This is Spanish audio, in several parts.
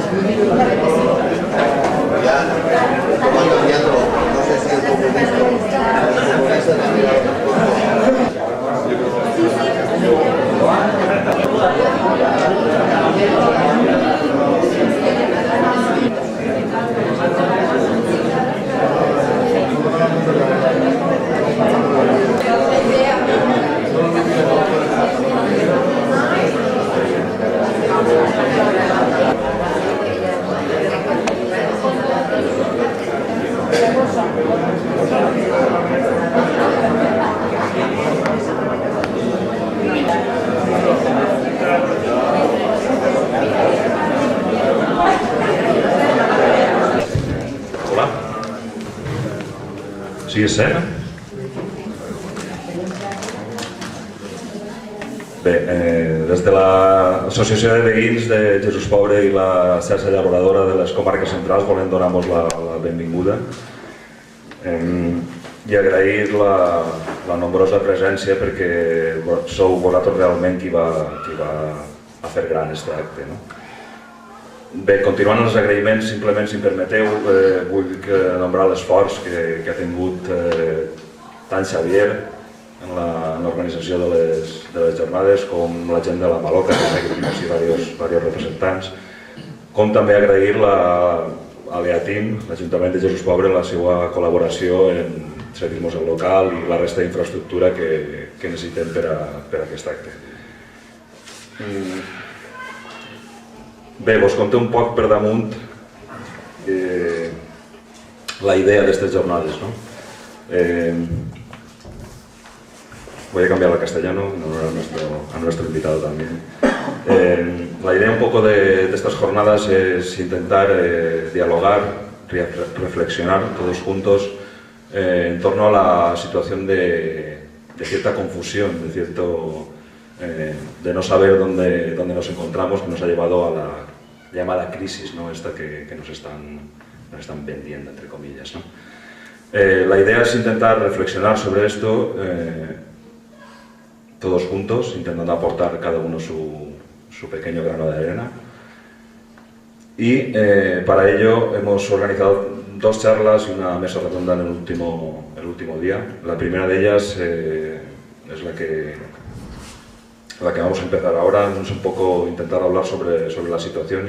No sé si el comunista Sí, és cert? Bé, des de l'Associació de Veïns de Jesús Pobre i la xarxa llaboradora de les comarques centrals volem donar-vos la benvinguda i agrair la nombrosa presència perquè sou vosaltres realment qui va a fer gran aquest acte. Bé, continuant els agraïments, simplement, si em permeteu, vull nombrar l'esforç que ha tingut tant Xavier en l'organització de les jornades com la gent de la Maloca, que tenim així diversos representants, com també agrair a l'EATIM, l'Ajuntament de Jesús Pobre, la seva col·laboració en cedir-nos el local i la resta d'infraestructura que necessitem per a aquest acte. Bé, vos conto un poc per damunt la idea d'aquestes jornades. Voy a cambiar al castellano, en honor a nuestro invitado también. La idea un poco de estas jornadas es intentar dialogar, reflexionar todos juntos en torno a la situación de cierta confusión, de no saber dónde nos encontramos, que nos ha llevado a la llamada crisis, esta que nos están vendiendo, entre comillas. La idea es intentar reflexionar sobre esto todos juntos, intentando aportar cada uno su pequeño grano de arena. Y para ello hemos organizado 2 charlas y una mesa redonda en el último día. La primera de ellas es la que vamos a empezar ahora. Es un poco intentar hablar sobre la situación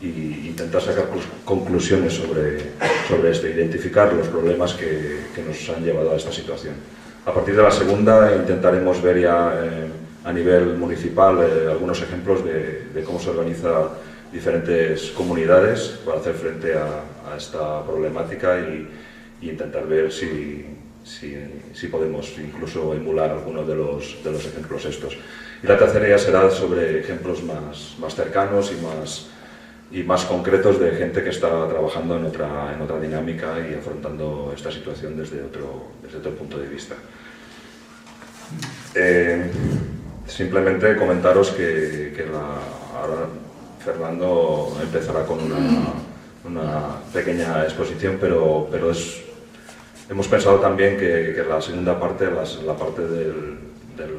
y intentar sacar conclusiones sobre esto, identificar los problemas que nos han llevado a esta situación. A partir de la segunda intentaremos ver ya a nivel municipal algunos ejemplos de cómo se organizan diferentes comunidades para hacer frente a esta problemática y intentar ver si podemos incluso emular algunos de los ejemplos estos. Y la tercera ya será sobre ejemplos más cercanos y más concretos de gente que está trabajando en otra dinámica y afrontando esta situación desde otro punto de vista. Simplemente comentaros que ahora Fernando empezará con una pequeña exposición, pero hemos pensado también que la segunda parte, la parte del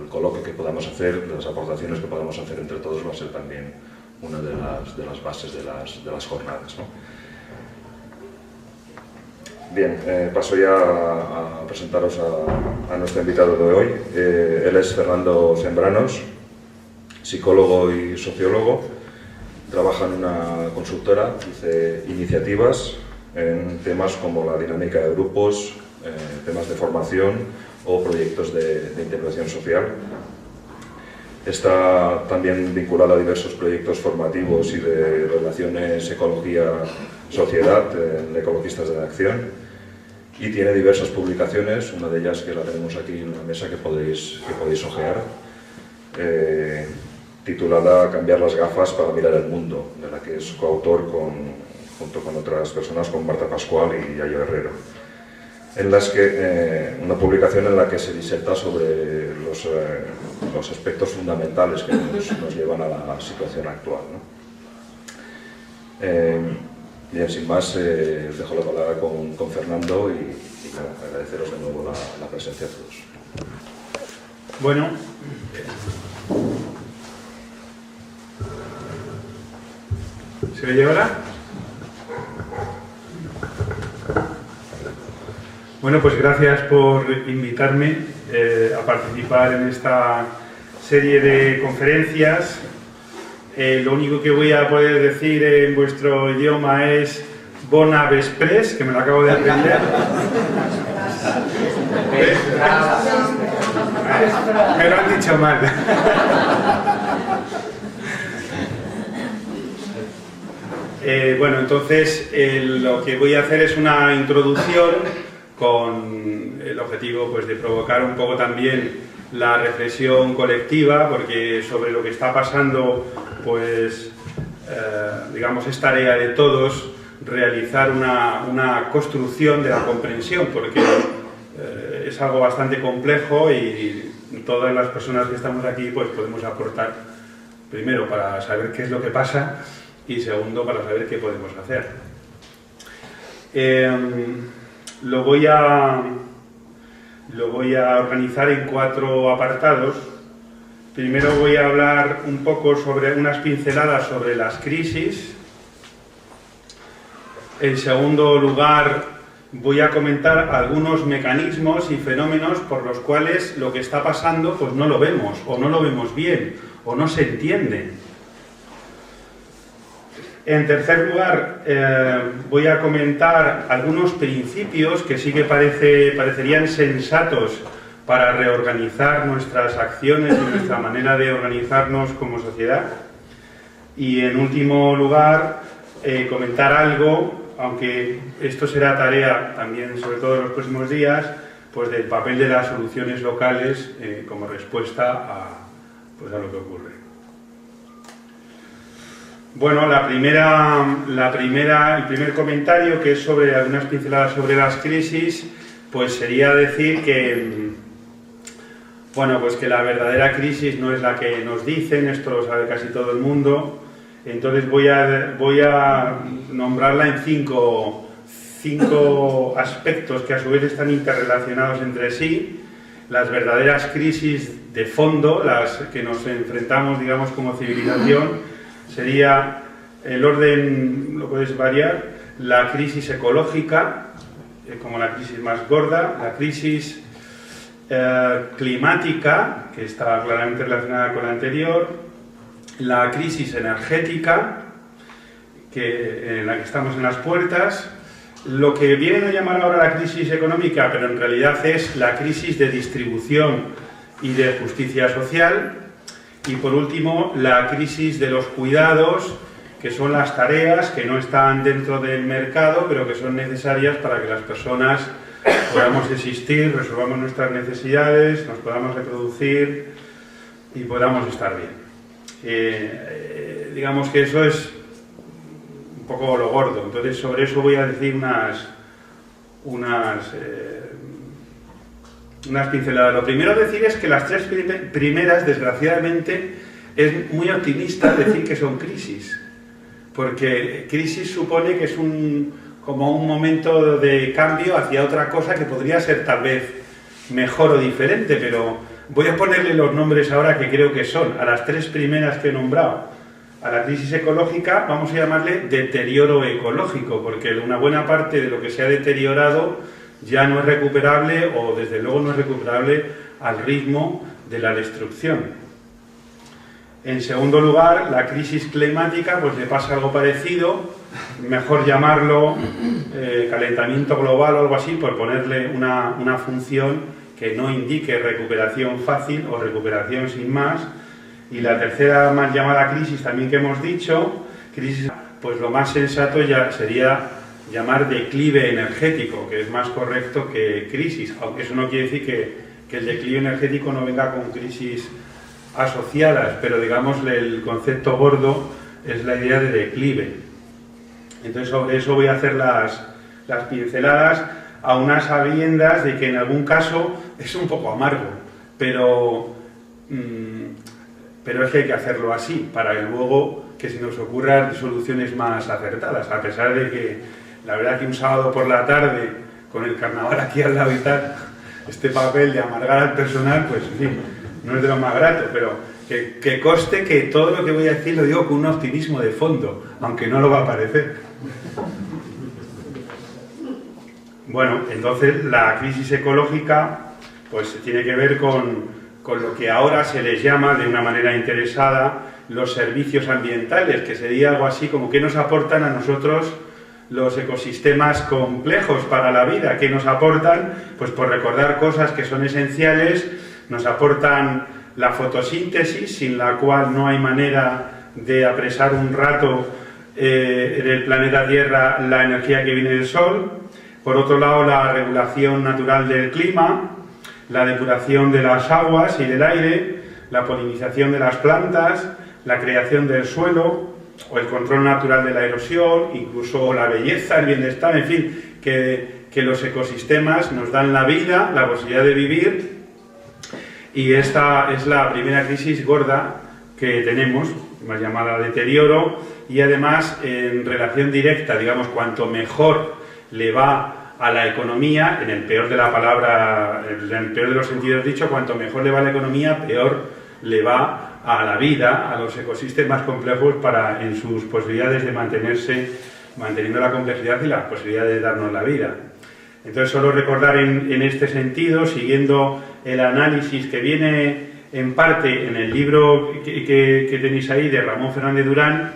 coloquio que podamos hacer, de las aportaciones que podamos hacer entre todos, va a ser también una de las bases de las jornadas. Bien, paso ya a presentaros a nuestro invitado de hoy. Él es Fernando Zembranos, psicólogo y sociólogo. Trabaja en una consultora, hace iniciativas en temas como la dinámica de grupos, temas de formación o proyectos de integración social. Está también vinculado a diversos proyectos formativos y de relaciones ecología-sociedad en Ecologistas de la Acción y tiene diversas publicaciones, una de ellas que la tenemos aquí en la mesa que podéis ojear, titulada Cambiar las gafas para mirar el mundo, de la que es coautor junto con otras personas, con Marta Pascual y Yayo Herrero. Una publicación en la que se diserta sobre los aspectos fundamentales que nos llevan a la situación actual. Bien, sin más, dejo la palabra con Fernando y agradeceros de nuevo la presencia de todos. Bueno, ¿Se oye ahora? Bueno, pues gracias por invitarme a participar en esta serie de conferencias. Lo único que voy a poder decir en vuestro idioma es Bona Vespres, que me lo acabo de aprender. Me lo han dicho mal. Bueno, entonces lo que voy a hacer es una introducción con el objetivo pues, de provocar un poco también la reflexión colectiva, porque sobre lo que está pasando, pues, digamos, es tarea de todos realizar una construcción de la comprensión, porque es algo bastante complejo y todas las personas que estamos aquí pues, podemos aportar, primero, para saber qué es lo que pasa y segundo, para saber qué podemos hacer. Lo voy a organizar en 4 apartados. Primero voy a hablar un poco sobre unas pinceladas sobre las crisis. En segundo lugar, voy a comentar algunos mecanismos y fenómenos por los cuales lo que está pasando pues no lo vemos, o no lo vemos bien, o no se entiende. En tercer lugar, voy a comentar algunos principios que sí que parecerían sensatos para reorganizar nuestras acciones y nuestra manera de organizarnos como sociedad. Y en último lugar, comentar algo, aunque esto será tarea también, sobre todo en los próximos días, pues del papel de las soluciones locales como respuesta pues a lo que ocurre. Bueno, el primer comentario, que es sobre algunas pinceladas sobre las crisis, pues sería decir que, bueno, pues que la verdadera crisis no es la que nos dicen, esto lo sabe casi todo el mundo, entonces voy a nombrarla en cinco aspectos que a su vez están interrelacionados entre sí. Las verdaderas crisis de fondo, las que nos enfrentamos, digamos, como civilización, sería el orden, lo puedes variar, la crisis ecológica, como la crisis más gorda, la crisis climática, que está claramente relacionada con la anterior, la crisis energética, en la que estamos en las puertas, lo que vienen a llamar ahora la crisis económica, pero en realidad es la crisis de distribución y de justicia social. Y por último, la crisis de los cuidados, que son las tareas que no están dentro del mercado, pero que son necesarias para que las personas podamos existir, resolvamos nuestras necesidades, nos podamos reproducir y podamos estar bien. Digamos que eso es un poco lo gordo, entonces sobre eso voy a decir unas pinceladas. Lo primero a decir es que las 3 primeras, desgraciadamente, es muy optimista decir que son crisis, porque crisis supone que es como un momento de cambio hacia otra cosa que podría ser tal vez mejor o diferente, pero voy a ponerle los nombres ahora que creo que son. A las 3 primeras que he nombrado, a la crisis ecológica, vamos a llamarle deterioro ecológico, porque una buena parte de lo que se ha deteriorado ya no es recuperable, o desde luego no es recuperable al ritmo de la destrucción. En segundo lugar, la crisis climática, pues le pasa algo parecido, mejor llamarlo calentamiento global o algo así, por ponerle una función que no indique recuperación fácil o recuperación sin más. Y la tercera más llamada crisis también que hemos dicho, crisis, pues lo más sensato ya sería llamar declive energético, que es más correcto que crisis, aunque eso no quiere decir que el declive energético no venga con crisis asociadas, pero digamos el concepto gordo es la idea de declive. Entonces sobre eso voy a hacer las pinceladas, a unas sabiendas de que en algún caso es un poco amargo, pero es que hay que hacerlo así, para que luego que se nos ocurran soluciones más acertadas, a pesar de que la verdad que un sábado por la tarde, con el carnaval aquí al lado y tal, este papel de amargar al personal, pues en fin, no es de lo más grato, pero Que conste que todo lo que voy a decir lo digo con un optimismo de fondo, aunque no lo va a parecer. Bueno, entonces la crisis ecológica pues tiene que ver con lo que ahora se les llama de una manera interesada los servicios ambientales, que sería algo así como qué nos aportan a nosotros los ecosistemas complejos para la vida, qué nos aportan, pues por recordar cosas que son esenciales, nos aportan la fotosíntesis, sin la cual no hay manera de apresar un rato en el planeta Tierra la energía que viene del Sol. Por otro lado, la regulación natural del clima, la depuración de las aguas y del aire, la polinización de las plantas, la creación del suelo o el control natural de la erosión, incluso la belleza, el bienestar, en fin, que los ecosistemas nos dan la vida, la posibilidad de vivir, y esta es la primera crisis gorda que tenemos, más llamada deterioro, y además en relación directa, digamos, cuanto mejor le va a la economía, en el peor de la palabra, en el peor de los sentidos dicho, cuanto mejor le va a la economía, peor le va a la vida, a los ecosistemas complejos en sus posibilidades de mantenerse, manteniendo la complejidad y la posibilidad de darnos la vida. Entonces, solo recordar en este sentido, siguiendo el análisis que viene en parte en el libro que tenéis ahí de Ramón Fernández Durán,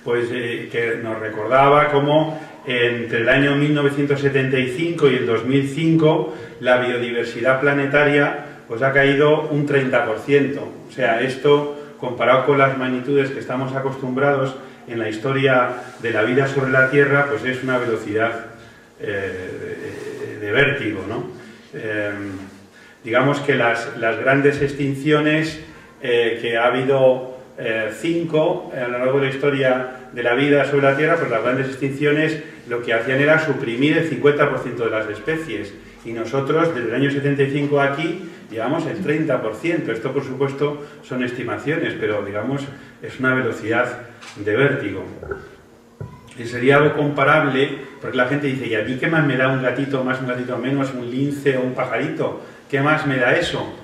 pues que nos recordaba cómo entre el año 1975 y el 2005 la biodiversidad planetaria pues ha caído un 30%. O sea, esto comparado con las magnitudes que estamos acostumbrados en la historia de la vida sobre la Tierra, pues es una velocidad de vértigo, ¿no? Digamos que las grandes extinciones, que ha habido 5 a lo largo de la historia de la vida sobre la Tierra, pues las grandes extinciones lo que hacían era suprimir el 50% de las especies, y nosotros desde el año 75 aquí llevamos el 30%. Esto, por supuesto, son estimaciones, pero digamos es una velocidad de vértigo. Y sería algo comparable, porque la gente dice, ¿y a mí qué más me da un gatito más, un gatito menos, un lince o un pajarito? ¿Qué más me da eso?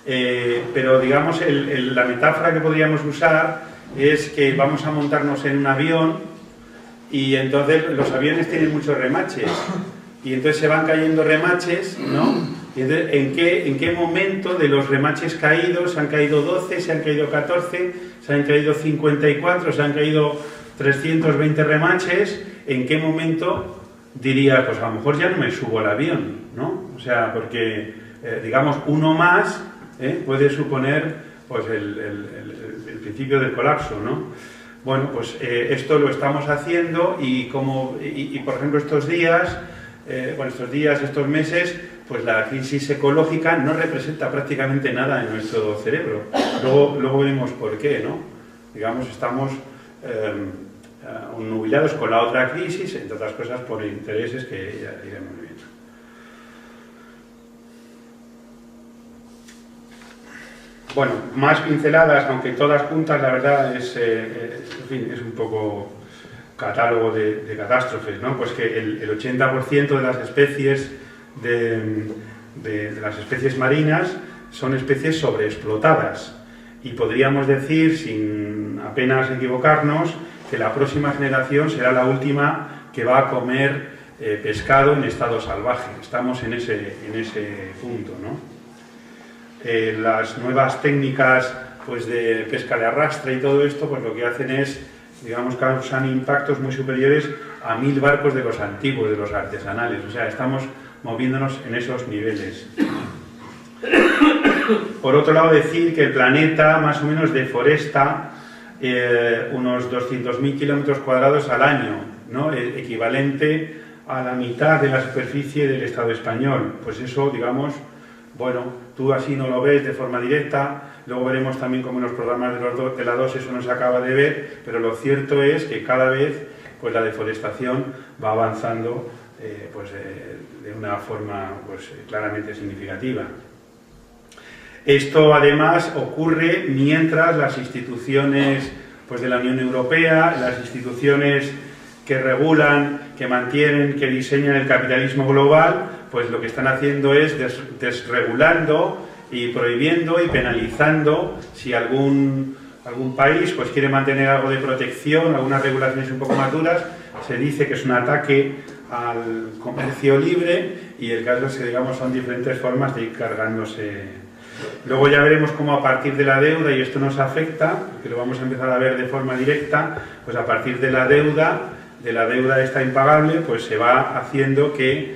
Pero digamos, la metáfora que podríamos usar es que vamos a montarnos en un avión y entonces los aviones tienen muchos remaches y entonces se van cayendo remaches, ¿no? Y entonces, ¿en qué momento de los remaches caídos se han caído 12, se han caído 14, se han caído 54, se han caído 320 remaches? ¿En qué momento diría, pues a lo mejor ya no me subo al avión, ¿no? O sea, porque, digamos, uno más puede suponer pues el principio del colapso, ¿no? Bueno, pues esto lo estamos haciendo y por ejemplo estos días, estos meses, pues la crisis ecológica no representa prácticamente nada en nuestro cerebro. Luego veremos por qué, ¿no? Digamos, estamos nubilados con la otra crisis, entre otras cosas por intereses que ya iremos viendo. Bueno, más pinceladas, aunque todas juntas, la verdad es, en fin, es un poco catálogo de catástrofes, ¿no? Pues que el 80% de las especies de las especies marinas son especies sobreexplotadas, y podríamos decir, sin apenas equivocarnos, que la próxima generación será la última que va a comer pescado en estado salvaje. Estamos en ese punto, ¿no? Las nuevas técnicas pues, de pesca de arrastre y todo esto, pues lo que hacen es, digamos, causan impactos muy superiores a 1000 barcos de los antiguos, de los artesanales. O sea, estamos moviéndonos en esos niveles. Por otro lado, decir que el planeta más o menos deforesta unos 200.000 kilómetros cuadrados al año, ¿no? Equivalente a la mitad de la superficie del Estado español. Pues eso, digamos, bueno, tú así no lo ves de forma directa, luego veremos también cómo en los programas de la 2 eso no se acaba de ver, pero lo cierto es que cada vez pues, la deforestación va avanzando de una forma pues, claramente significativa. Esto además ocurre mientras las instituciones pues, de la Unión Europea, las instituciones que regulan, que mantienen, que diseñan el capitalismo global, pues lo que están haciendo es desregulando y prohibiendo y penalizando si algún país pues quiere mantener algo de protección, algunas regulaciones un poco más duras. Se dice que es un ataque al comercio libre y el caso es que, digamos, son diferentes formas de ir cargándose. Luego ya veremos cómo a partir de la deuda, y esto nos afecta, que lo vamos a empezar a ver de forma directa, pues a partir de la deuda esta impagable, pues se va haciendo que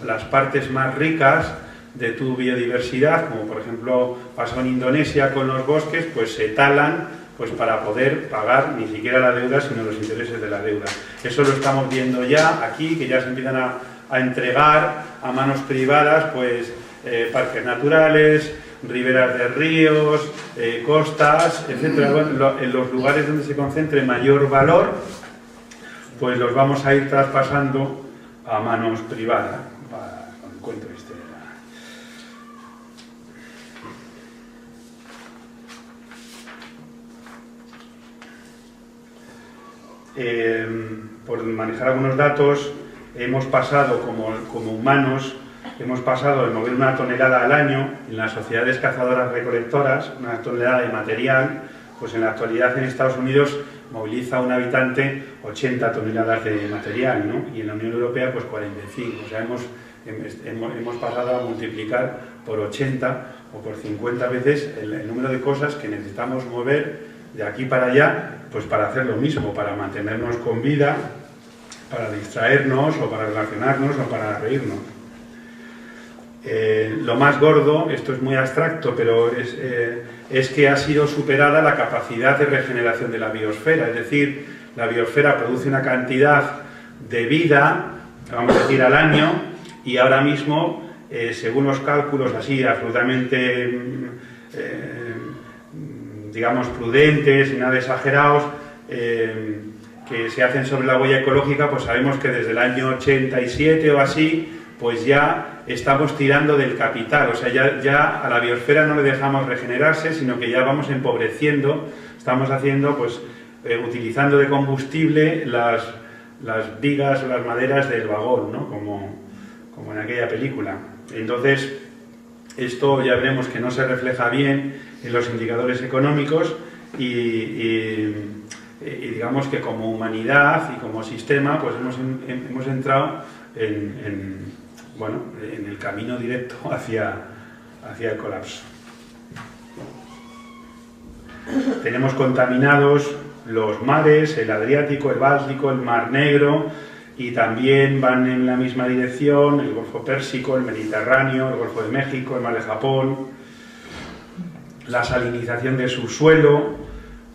las partes más ricas de tu biodiversidad, como por ejemplo pasó en Indonesia con los bosques, pues se talan pues para poder pagar ni siquiera la deuda, sino los intereses de la deuda. Eso lo estamos viendo ya aquí, que ya se empiezan a entregar a manos privadas pues parques naturales, riberas de ríos, costas, etc. Bueno, en los lugares donde se concentre mayor valor, pues los vamos a ir traspasando a manos privadas. Con el cuento este. Por manejar algunos datos, hemos pasado como humanos, hemos pasado de mover 1 tonelada al año en las sociedades cazadoras recolectoras, 1 tonelada de material, pues en la actualidad en Estados Unidos moviliza un habitante 80 toneladas de material, ¿no? Y en la Unión Europea pues 45, o sea, hemos pasado a multiplicar por 80 o por 50 veces el número de cosas que necesitamos mover de aquí para allá, pues para hacer lo mismo, para mantenernos con vida, para distraernos o para relacionarnos o para reírnos. Lo más gordo, esto es muy abstracto, pero es que ha sido superada la capacidad de regeneración de la biosfera, es decir, la biosfera produce una cantidad de vida, vamos a decir, al año, y ahora mismo, según los cálculos así absolutamente digamos prudentes y nada exagerados, que se hacen sobre la huella ecológica, pues sabemos que desde el año 87 o así, pues ya estamos tirando del capital, o sea, ya a la biosfera no le dejamos regenerarse, sino que ya vamos empobreciendo, estamos haciendo, pues, utilizando de combustible las vigas o las maderas del vagón, ¿no? Como en aquella película. Entonces, esto ya veremos que no se refleja bien en los indicadores económicos y digamos que como humanidad y como sistema, pues hemos entrado en el camino directo hacia el colapso. Tenemos contaminados los mares, el Adriático, el Báltico, el Mar Negro, y también van en la misma dirección el Golfo Pérsico, el Mediterráneo, el Golfo de México, el Mar de Japón, la salinización del subsuelo,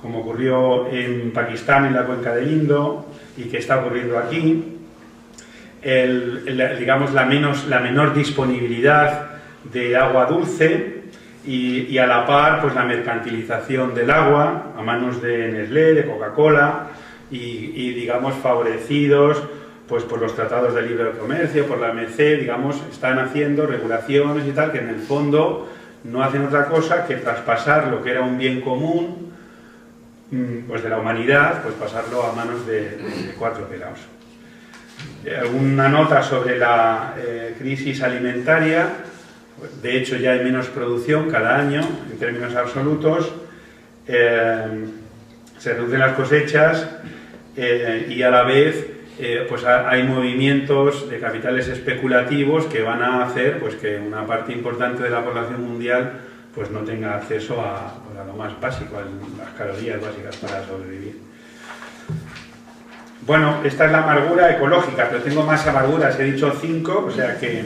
como ocurrió en Pakistán, en la cuenca del Indo, y que está ocurriendo aquí, digamos la menor disponibilidad de agua dulce y a la par pues la mercantilización del agua a manos de Nestlé, de Coca-Cola y digamos favorecidos pues por los tratados de libre comercio, por la OMC, digamos, están haciendo regulaciones y tal que en el fondo no hacen otra cosa que traspasar lo que era un bien común pues de la humanidad, pues pasarlo a manos de 4 pelados. Alguna nota sobre la crisis alimentaria. De hecho ya hay menos producción cada año en términos absolutos, se reducen las cosechas y a la vez pues hay movimientos de capitales especulativos que van a hacer pues que una parte importante de la población mundial pues no tenga acceso a lo más básico, a las calorías básicas para sobrevivir. Bueno, esta es la amargura ecológica, pero tengo más amarguras, he dicho 5, o sea que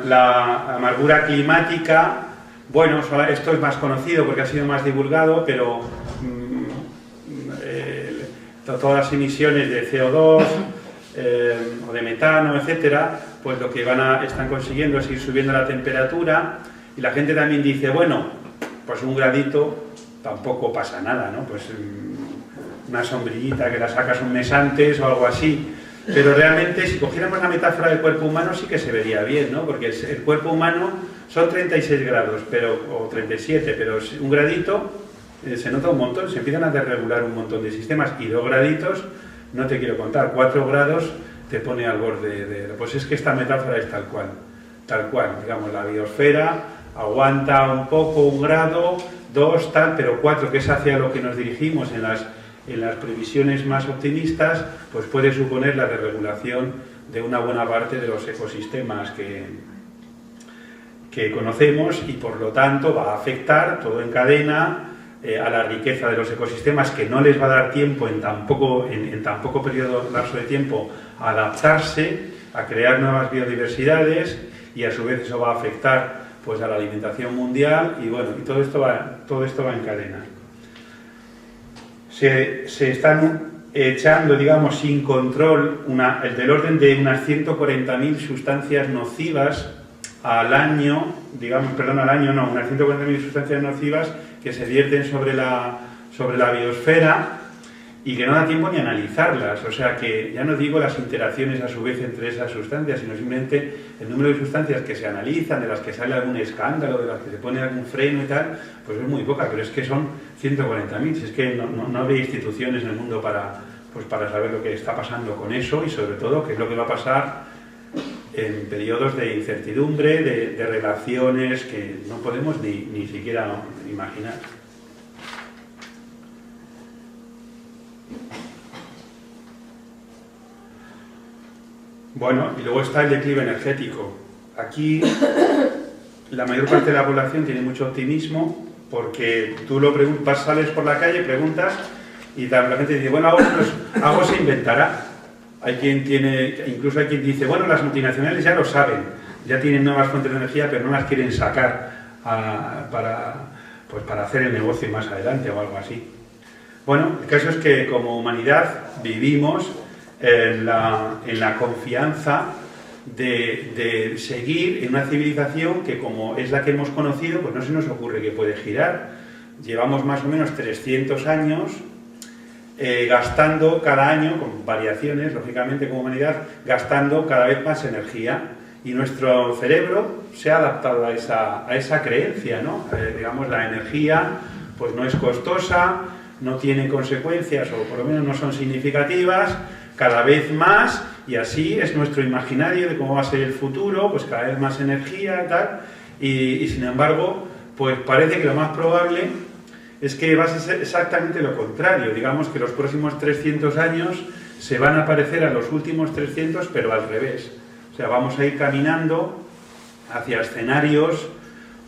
la amargura climática, bueno, esto es más conocido porque ha sido más divulgado, pero todas las emisiones de CO2 o de metano, etcétera, pues lo que están consiguiendo es ir subiendo la temperatura, y la gente también dice, bueno, pues 1 gradito tampoco pasa nada, ¿no? Pues una sombrillita que la sacas un mes antes o algo así. Pero realmente, si cogiéramos la metáfora del cuerpo humano, sí que se vería bien, ¿no? Porque el cuerpo humano son 36 grados, o 37, pero 1 gradito se nota un montón, se empiezan a desregular un montón de sistemas, y 2 graditos, no te quiero contar, 4 grados te pone al borde de... Pues es que esta metáfora es tal cual. tal cual, digamos, la biosfera aguanta un poco, 1 grado, 2, tal, pero 4, que es hacia lo que nos dirigimos en las previsiones más optimistas, pues puede suponer la desregulación de una buena parte de los ecosistemas que conocemos, y por lo tanto va a afectar todo en cadena a la riqueza de los ecosistemas, que no les va a dar tiempo en tan poco lapso de tiempo a adaptarse, a crear nuevas biodiversidades, y a su vez eso va a afectar pues a la alimentación mundial, y bueno, y todo esto va en cadena. Se están echando, digamos, sin control del orden de unas 140.000 sustancias nocivas al año, unas 140.000 sustancias nocivas que se vierten sobre la biosfera, y que no da tiempo ni a analizarlas. O sea que ya no digo las interacciones a su vez entre esas sustancias, sino simplemente el número de sustancias que se analizan, de las que sale algún escándalo, de las que se pone algún freno y tal, pues es muy poca, pero es que son 140.000. Si es que no habría instituciones en el mundo para saber lo que está pasando con eso, y sobre todo qué es lo que va a pasar en periodos de incertidumbre, de relaciones que no podemos ni siquiera imaginar. Bueno, y luego está el declive energético. Aquí la mayor parte de la población tiene mucho optimismo, porque tú sales por la calle, preguntas, y la gente dice, bueno, algo se inventará. Incluso hay quien dice, bueno, las multinacionales ya lo saben, ya tienen nuevas fuentes de energía, pero no las quieren sacar para hacer el negocio más adelante o algo así. Bueno, el caso es que como humanidad vivimos en la confianza de seguir en una civilización que, como es la que hemos conocido, pues no se nos ocurre que puede girar. Llevamos más o menos 300 años gastando cada año, con variaciones, lógicamente, como humanidad, gastando cada vez más energía, y nuestro cerebro se ha adaptado a esa creencia, ¿no? Digamos, la energía pues no es costosa, no tiene consecuencias, o por lo menos no son significativas, cada vez más, y así es nuestro imaginario de cómo va a ser el futuro, pues cada vez más energía y tal, y sin embargo, pues parece que lo más probable es que va a ser exactamente lo contrario. Digamos que los próximos 300 años se van a parecer a los últimos 300, pero al revés. O sea, vamos a ir caminando hacia escenarios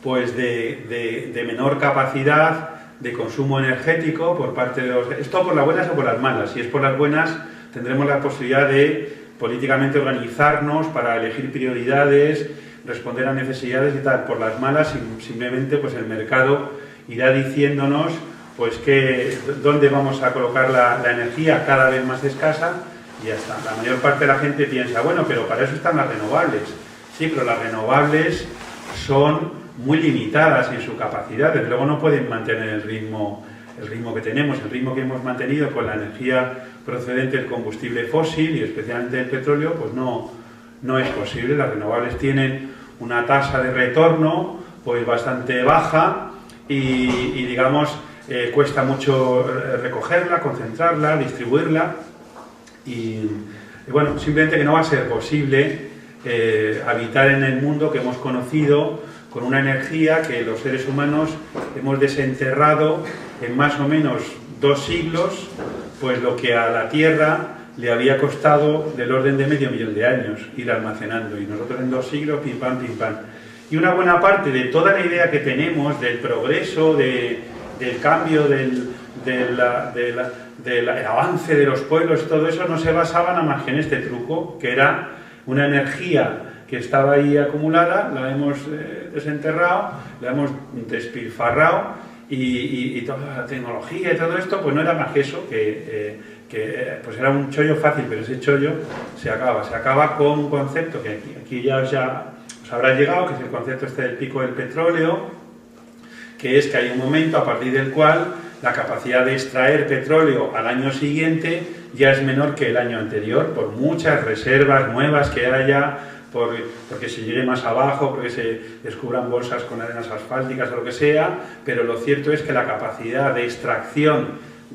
pues de menor capacidad de consumo energético por parte de los... Esto por las buenas o por las malas. Si es por las buenas, tendremos la posibilidad de políticamente organizarnos para elegir prioridades, responder a necesidades y tal. Por las malas, simplemente pues el mercado irá diciéndonos pues dónde vamos a colocar la energía cada vez más escasa, y ya está. La mayor parte de la gente piensa, bueno, pero para eso están las renovables. Sí, pero las renovables son muy limitadas en su capacidad, desde luego no pueden mantener el ritmo que tenemos, el ritmo que hemos mantenido con la energía procedente del combustible fósil, y especialmente del petróleo, pues no es posible. Las renovables tienen una tasa de retorno pues bastante baja, y digamos, cuesta mucho recogerla, concentrarla, distribuirla, y bueno, simplemente que no va a ser posible habitar en el mundo que hemos conocido con una energía que los seres humanos hemos desenterrado en más o menos 2 siglos, pues lo que a la Tierra le había costado del orden de medio millón de años ir almacenando, y nosotros en 2 siglos, pim pam, pim pam. Y una buena parte de toda la idea que tenemos del progreso, del cambio, del avance de los pueblos, todo eso no se basaba nada más que en este truco, que era una energía que estaba ahí acumulada, la hemos desenterrado, la hemos despilfarrado, y toda la tecnología y todo esto, pues no era más que eso, pues era un chollo fácil, pero ese chollo se acaba con un concepto que aquí ya os habrá llegado, que es el concepto del pico del petróleo, que es que hay un momento a partir del cual la capacidad de extraer petróleo al año siguiente ya es menor que el año anterior, por muchas reservas nuevas que haya, porque se llegue más abajo, porque se descubran bolsas con arenas asfálticas o lo que sea, pero lo cierto es que la capacidad de extracción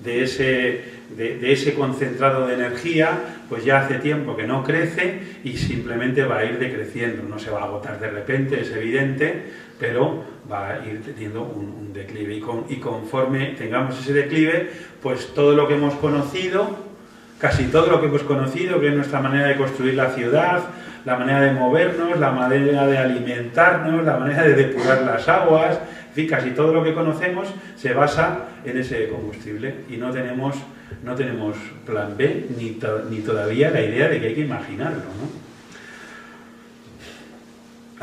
de ese concentrado de energía, pues ya hace tiempo que no crece y simplemente va a ir decreciendo. No se va a agotar de repente, es evidente, pero va a ir teniendo un declive. Y conforme tengamos ese declive, pues todo lo que hemos conocido, casi todo lo que hemos conocido, que es nuestra manera de construir la ciudad, la manera de movernos, la manera de alimentarnos, la manera de depurar las aguas, en fin, casi todo lo que conocemos se basa en ese combustible y no tenemos plan B ni todavía la idea de que hay que imaginarlo, ¿no?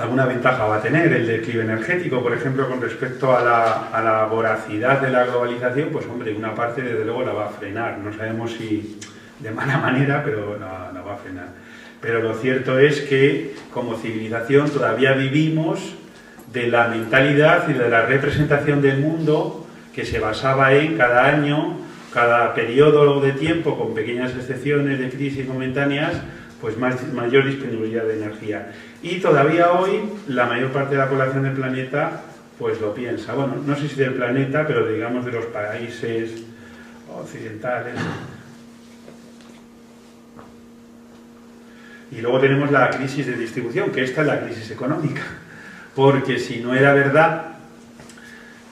Alguna ventaja va a tener el declive energético, por ejemplo, con respecto a la voracidad de la globalización, pues hombre, una parte desde luego la va a frenar, no sabemos si de mala manera, pero la va a frenar. Pero lo cierto es que como civilización todavía vivimos de la mentalidad y de la representación del mundo que se basaba en cada año, cada periodo de tiempo, con pequeñas excepciones de crisis momentáneas, pues mayor disponibilidad de energía. Y todavía hoy la mayor parte de la población del planeta pues lo piensa. Bueno, no sé si del planeta, pero digamos de los países occidentales. Y luego tenemos la crisis de distribución, que esta es la crisis económica. Porque si no era verdad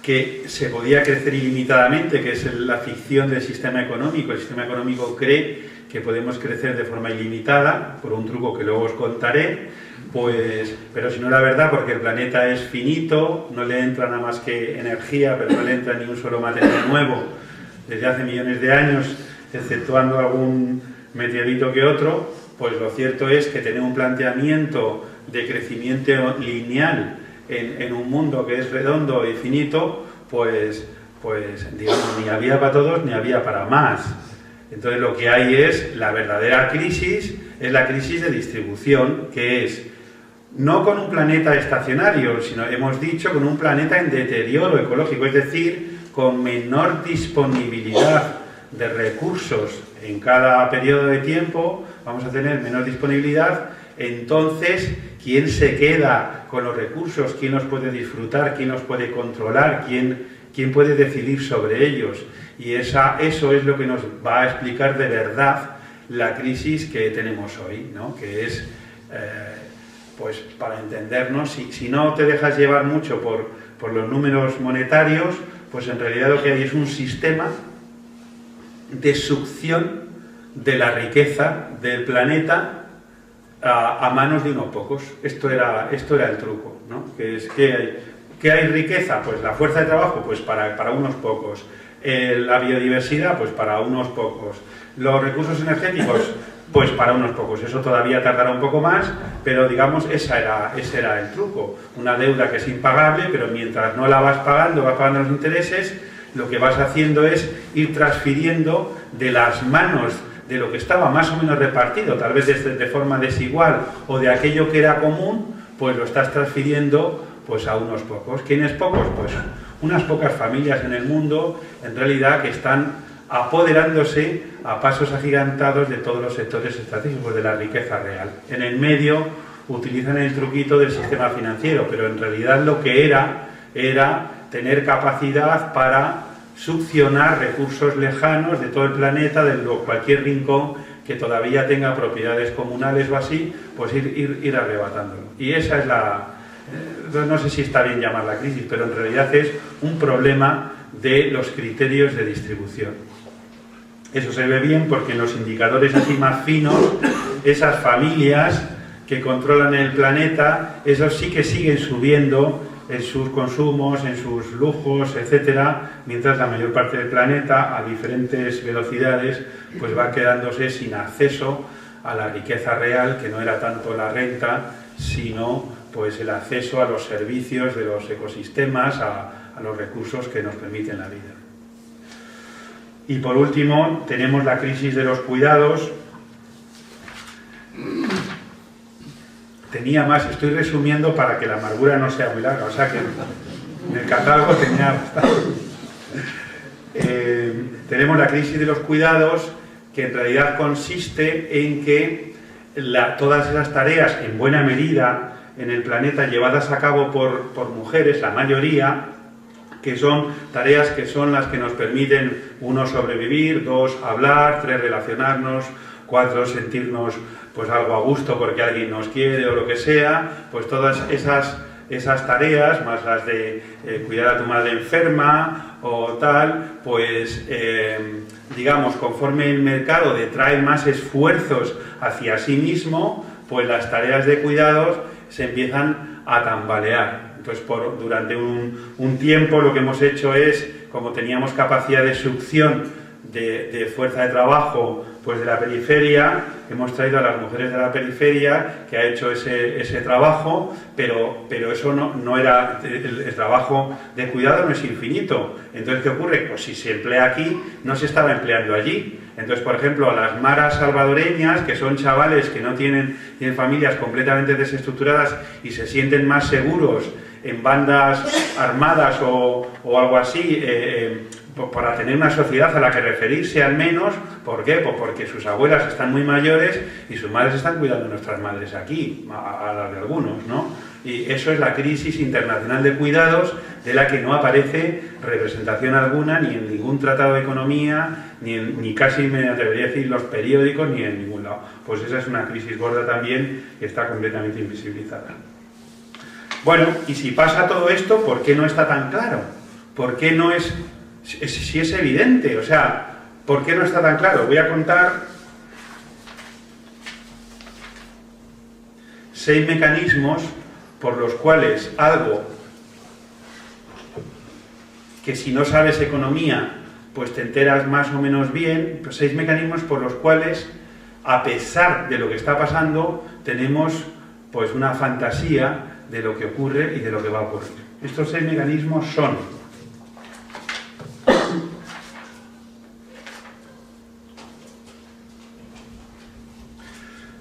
que se podía crecer ilimitadamente, que es la ficción del sistema económico, el sistema económico cree que podemos crecer de forma ilimitada, por un truco que luego os contaré, pues, pero si no era verdad, porque el planeta es finito, no le entra nada más que energía, pero no le entra ni un solo material nuevo desde hace millones de años, exceptuando algún meteorito que otro, pues lo cierto es que tener un planteamiento de crecimiento lineal en un mundo que es redondo y finito, pues digamos, ni había para todos ni había para más. Entonces lo que hay es la verdadera crisis, es la crisis de distribución, que es no con un planeta estacionario, sino hemos dicho con un planeta en deterioro ecológico, es decir, con menor disponibilidad de recursos en cada periodo de tiempo, vamos a tener menor disponibilidad. Entonces, ¿quién se queda con los recursos? ¿Quién los puede disfrutar? ¿Quién los puede controlar? ¿Quién puede decidir sobre ellos? Y eso es lo que nos va a explicar de verdad la crisis que tenemos hoy, ¿no? Que es, pues para entendernos, si no te dejas llevar mucho por los números monetarios, pues en realidad lo que hay es un sistema de succión de la riqueza del planeta a manos de unos pocos. Esto era el truco, ¿no? ¿Qué hay riqueza? Pues la fuerza de trabajo, pues para unos pocos. La biodiversidad, pues para unos pocos. Los recursos energéticos, pues para unos pocos. Eso todavía tardará un poco más, pero digamos, ese era el truco. Una deuda que es impagable, pero mientras no la vas pagando los intereses, lo que vas haciendo es ir transfiriendo de las manos de lo que estaba más o menos repartido, tal vez de forma desigual, o de aquello que era común, pues lo estás transfiriendo pues a unos pocos. ¿Quiénes pocos? Pues unas pocas familias en el mundo, en realidad, que están apoderándose a pasos agigantados de todos los sectores estratégicos de la riqueza real. En el medio utilizan el truquito del sistema financiero, pero en realidad lo que era tener capacidad para succionar recursos lejanos de todo el planeta, de cualquier rincón que todavía tenga propiedades comunales o así, pues ir arrebatándolo. Y esa es no sé si está bien llamarla crisis, pero en realidad es un problema de los criterios de distribución. Eso se ve bien porque en los indicadores así más finos, esas familias que controlan el planeta, esos sí que siguen subiendo en sus consumos, en sus lujos, etcétera, mientras la mayor parte del planeta, a diferentes velocidades, pues va quedándose sin acceso a la riqueza real, que no era tanto la renta, sino pues el acceso a los servicios de los ecosistemas, a los recursos que nos permiten la vida. Y por último, tenemos la crisis de los cuidados. Tenía más, estoy resumiendo para que la amargura no sea muy larga, o sea que en el catálogo tenía bastante. Tenemos la crisis de los cuidados, que en realidad consiste en que todas esas tareas, en buena medida, en el planeta llevadas a cabo por mujeres, la mayoría, que son tareas que son las que nos permiten, 1, sobrevivir, 2, hablar, 3, relacionarnos, 4, sentirnos pues algo a gusto porque alguien nos quiere o lo que sea, pues todas esas tareas, más las de cuidar a tu madre enferma o tal, pues digamos, conforme el mercado detrae más esfuerzos hacia sí mismo, pues las tareas de cuidados se empiezan a tambalear. Entonces, durante un tiempo lo que hemos hecho es, como teníamos capacidad de succión de fuerza de trabajo pues de la periferia, hemos traído a las mujeres de la periferia que ha hecho ese trabajo, pero eso no era, el trabajo de cuidado no es infinito. Entonces, ¿qué ocurre? Pues si se emplea aquí, no se estaba empleando allí. Entonces, por ejemplo, a las maras salvadoreñas, que son chavales que no tienen familias completamente desestructuradas y se sienten más seguros en bandas armadas o algo así, para tener una sociedad a la que referirse al menos. ¿Por qué? Pues porque sus abuelas están muy mayores y sus madres están cuidando a nuestras madres aquí, a las de algunos, ¿no? Y eso es la crisis internacional de cuidados, de la que no aparece representación alguna ni en ningún tratado de economía, ni casi me atrevería a decir los periódicos, ni en ningún lado. Pues esa es una crisis gorda también que está completamente invisibilizada. Bueno, y si pasa todo esto, ¿por qué no está tan claro? ¿Por qué no es...? Si es evidente, o sea, ¿por qué no está tan claro? Voy a contar 6 mecanismos por los cuales algo que si no sabes economía, pues te enteras más o menos bien, pues 6 mecanismos por los cuales, a pesar de lo que está pasando, tenemos pues una fantasía de lo que ocurre y de lo que va a ocurrir. Estos 6 mecanismos son: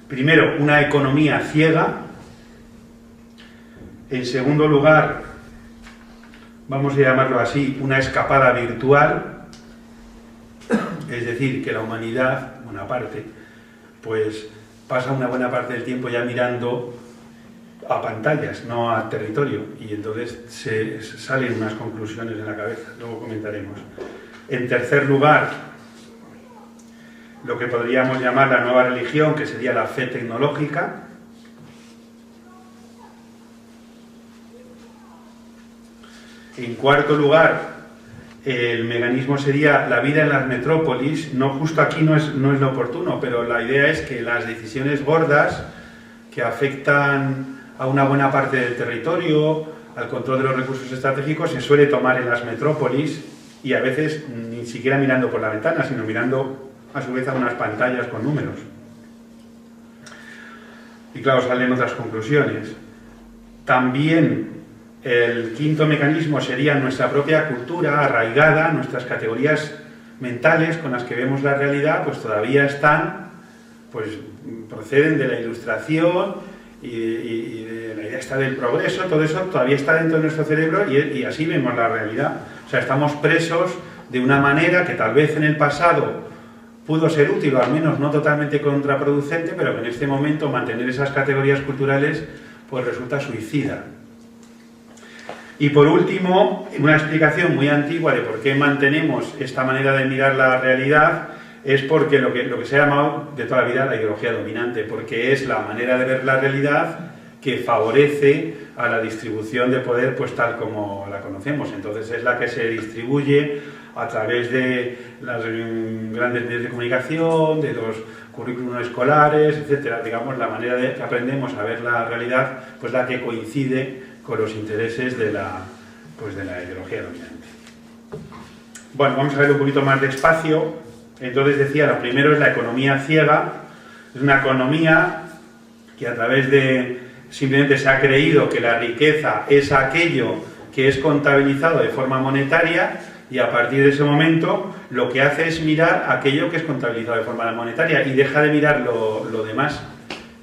primero, una economía ciega. En segundo lugar, vamos a llamarlo así, una escapada virtual. Es decir, que la humanidad, una parte, pues pasa una buena parte del tiempo ya mirando a pantallas, no a territorio. Y entonces se salen unas conclusiones en la cabeza, luego comentaremos. En tercer lugar, lo que podríamos llamar la nueva religión, que sería la fe tecnológica. En cuarto lugar, el mecanismo sería la vida en las metrópolis. No, justo aquí no es lo oportuno, pero la idea es que las decisiones gordas que afectan a una buena parte del territorio, al control de los recursos estratégicos, se suele tomar en las metrópolis, y a veces ni siquiera mirando por la ventana, sino mirando a su vez a unas pantallas con números. Y claro, salen otras conclusiones. También el quinto mecanismo sería nuestra propia cultura arraigada, nuestras categorías mentales con las que vemos la realidad, pues todavía están, pues proceden de la Ilustración y de la idea esta del progreso. Todo eso todavía está dentro de nuestro cerebro y así vemos la realidad. O sea, estamos presos de una manera que tal vez en el pasado pudo ser útil, o al menos no totalmente contraproducente, pero que en este momento mantener esas categorías culturales pues resulta suicida. Y por último, una explicación muy antigua de por qué mantenemos esta manera de mirar la realidad es porque lo que se ha llamado de toda la vida la ideología dominante, porque es la manera de ver la realidad que favorece a la distribución de poder pues tal como la conocemos. Entonces es la que se distribuye a través de las grandes medios de comunicación, de los currículums escolares, etcétera. Digamos, la manera de que aprendemos a ver la realidad, pues la que coincide con los intereses de la ideología dominante. Bueno, vamos a ver un poquito más despacio. Entonces decía, lo primero es la economía ciega. Es una economía que a través de simplemente se ha creído que la riqueza es aquello que es contabilizado de forma monetaria, y a partir de ese momento lo que hace es mirar aquello que es contabilizado de forma monetaria y deja de mirar lo demás.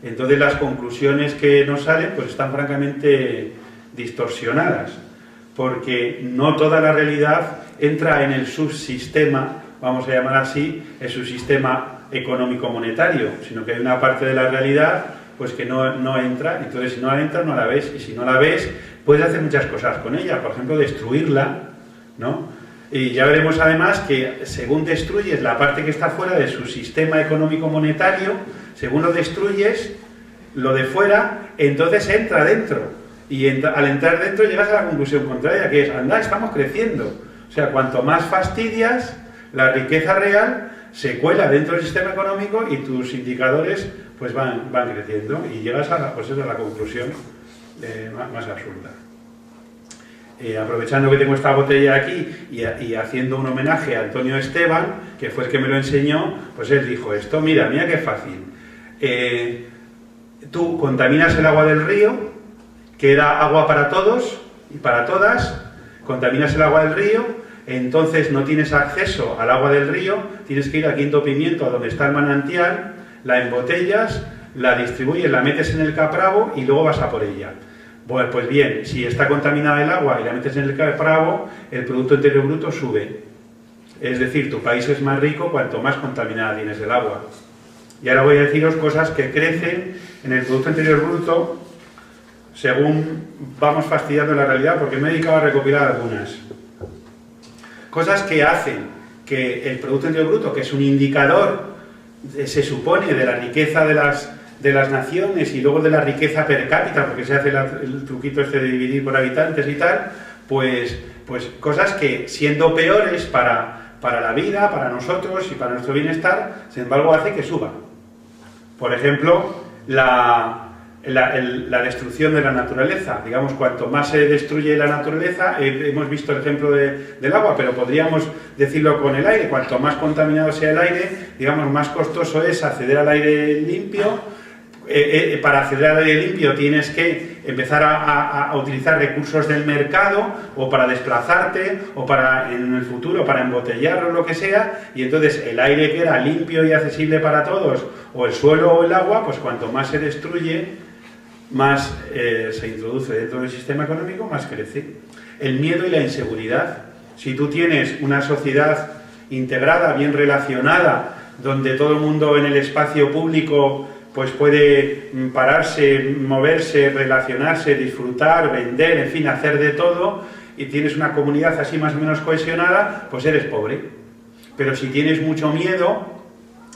Entonces las conclusiones que nos salen pues están francamente distorsionadas, porque no toda la realidad entra en el subsistema, vamos a llamar así, el subsistema económico-monetario, sino que hay una parte de la realidad pues que no entra. Entonces si no entra no la ves, y si no la ves puedes hacer muchas cosas con ella, por ejemplo destruirla, ¿no? Y ya veremos además que según destruyes la parte que está fuera de su sistema económico monetario, según lo destruyes, lo de fuera, entonces entra dentro. Y al entrar dentro llegas a la conclusión contraria, que es, anda, estamos creciendo. O sea, cuanto más fastidias, la riqueza real se cuela dentro del sistema económico y tus indicadores pues van creciendo. Y llegas a la conclusión más absurda. Aprovechando que tengo esta botella aquí y haciendo un homenaje a Antonio Esteban, que fue el que me lo enseñó, pues él dijo esto, mira qué fácil. Tú contaminas el agua del río, que era agua para todos y para todas, contaminas el agua del río, entonces no tienes acceso al agua del río, tienes que ir a Quinto Pimiento, a donde está el manantial, la embotellas, la distribuyes, la metes en el capravo y luego vas a por ella. Bueno, pues bien, si está contaminada el agua y la metes en el capravo, el Producto Interior Bruto sube. Es decir, tu país es más rico cuanto más contaminada tienes el agua. Y ahora voy a deciros cosas que crecen en el Producto Interior Bruto según vamos fastidiando la realidad, porque me he dedicado a recopilar algunas. Cosas que hacen que el Producto Interior Bruto, que es un indicador, se supone, de la riqueza de las naciones y luego de la riqueza per cápita, porque se hace el truquito este de dividir por habitantes y tal, pues cosas que, siendo peores para la vida, para nosotros y para nuestro bienestar, sin embargo hace que suba. Por ejemplo, la destrucción de la naturaleza. Digamos, cuanto más se destruye la naturaleza, hemos visto el ejemplo del agua, pero podríamos decirlo con el aire. Cuanto más contaminado sea el aire, digamos, más costoso es acceder al aire limpio. Para acceder al aire limpio tienes que empezar a utilizar recursos del mercado, o para desplazarte, o para, en el futuro, para embotellarlo o lo que sea, y entonces el aire que era limpio y accesible para todos, o el suelo o el agua, pues cuanto más se destruye, más se introduce dentro del sistema económico, más crece. El miedo y la inseguridad. Si tú tienes una sociedad integrada, bien relacionada, donde todo el mundo en el espacio público pues puede pararse, moverse, relacionarse, disfrutar, vender, en fin, hacer de todo, y tienes una comunidad así más o menos cohesionada, pues eres pobre. Pero si tienes mucho miedo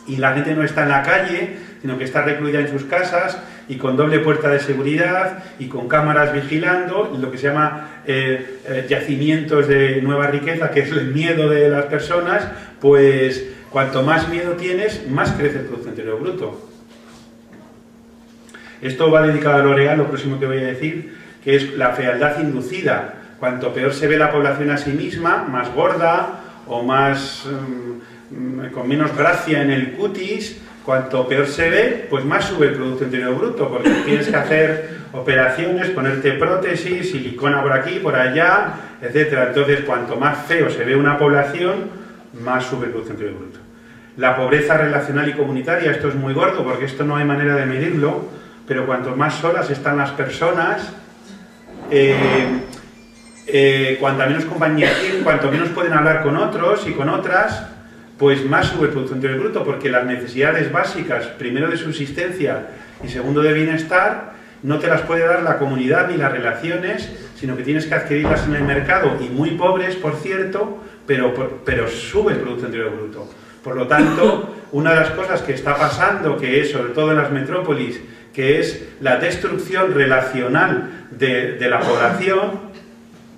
y la gente no está en la calle, sino que está recluida en sus casas y con doble puerta de seguridad y con cámaras vigilando, lo que se llama yacimientos de nueva riqueza, que es el miedo de las personas, pues cuanto más miedo tienes, más crece el Producto Interior Bruto. Esto va dedicado a L'Oréal, lo próximo que voy a decir, que es la fealdad inducida. Cuanto peor se ve la población a sí misma, más gorda o más con menos gracia en el cutis, cuanto peor se ve, pues más sube el Producto Interior Bruto, porque tienes que hacer operaciones, ponerte prótesis, silicona por aquí, por allá, etc. Entonces, cuanto más feo se ve una población, más sube el Producto Interior Bruto. La pobreza relacional y comunitaria, esto es muy gordo, porque esto no hay manera de medirlo, pero cuanto más solas están las personas, cuanto menos compañía tienen, cuanto menos pueden hablar con otros y con otras, pues más sube el Producto Interior Bruto, porque las necesidades básicas, primero de subsistencia y segundo de bienestar, no te las puede dar la comunidad ni las relaciones, sino que tienes que adquirirlas en el mercado, y muy pobres, por cierto, pero sube el Producto Interior Bruto. Por lo tanto, una de las cosas que está pasando, que es sobre todo en las metrópolis, que es la destrucción relacional de la población,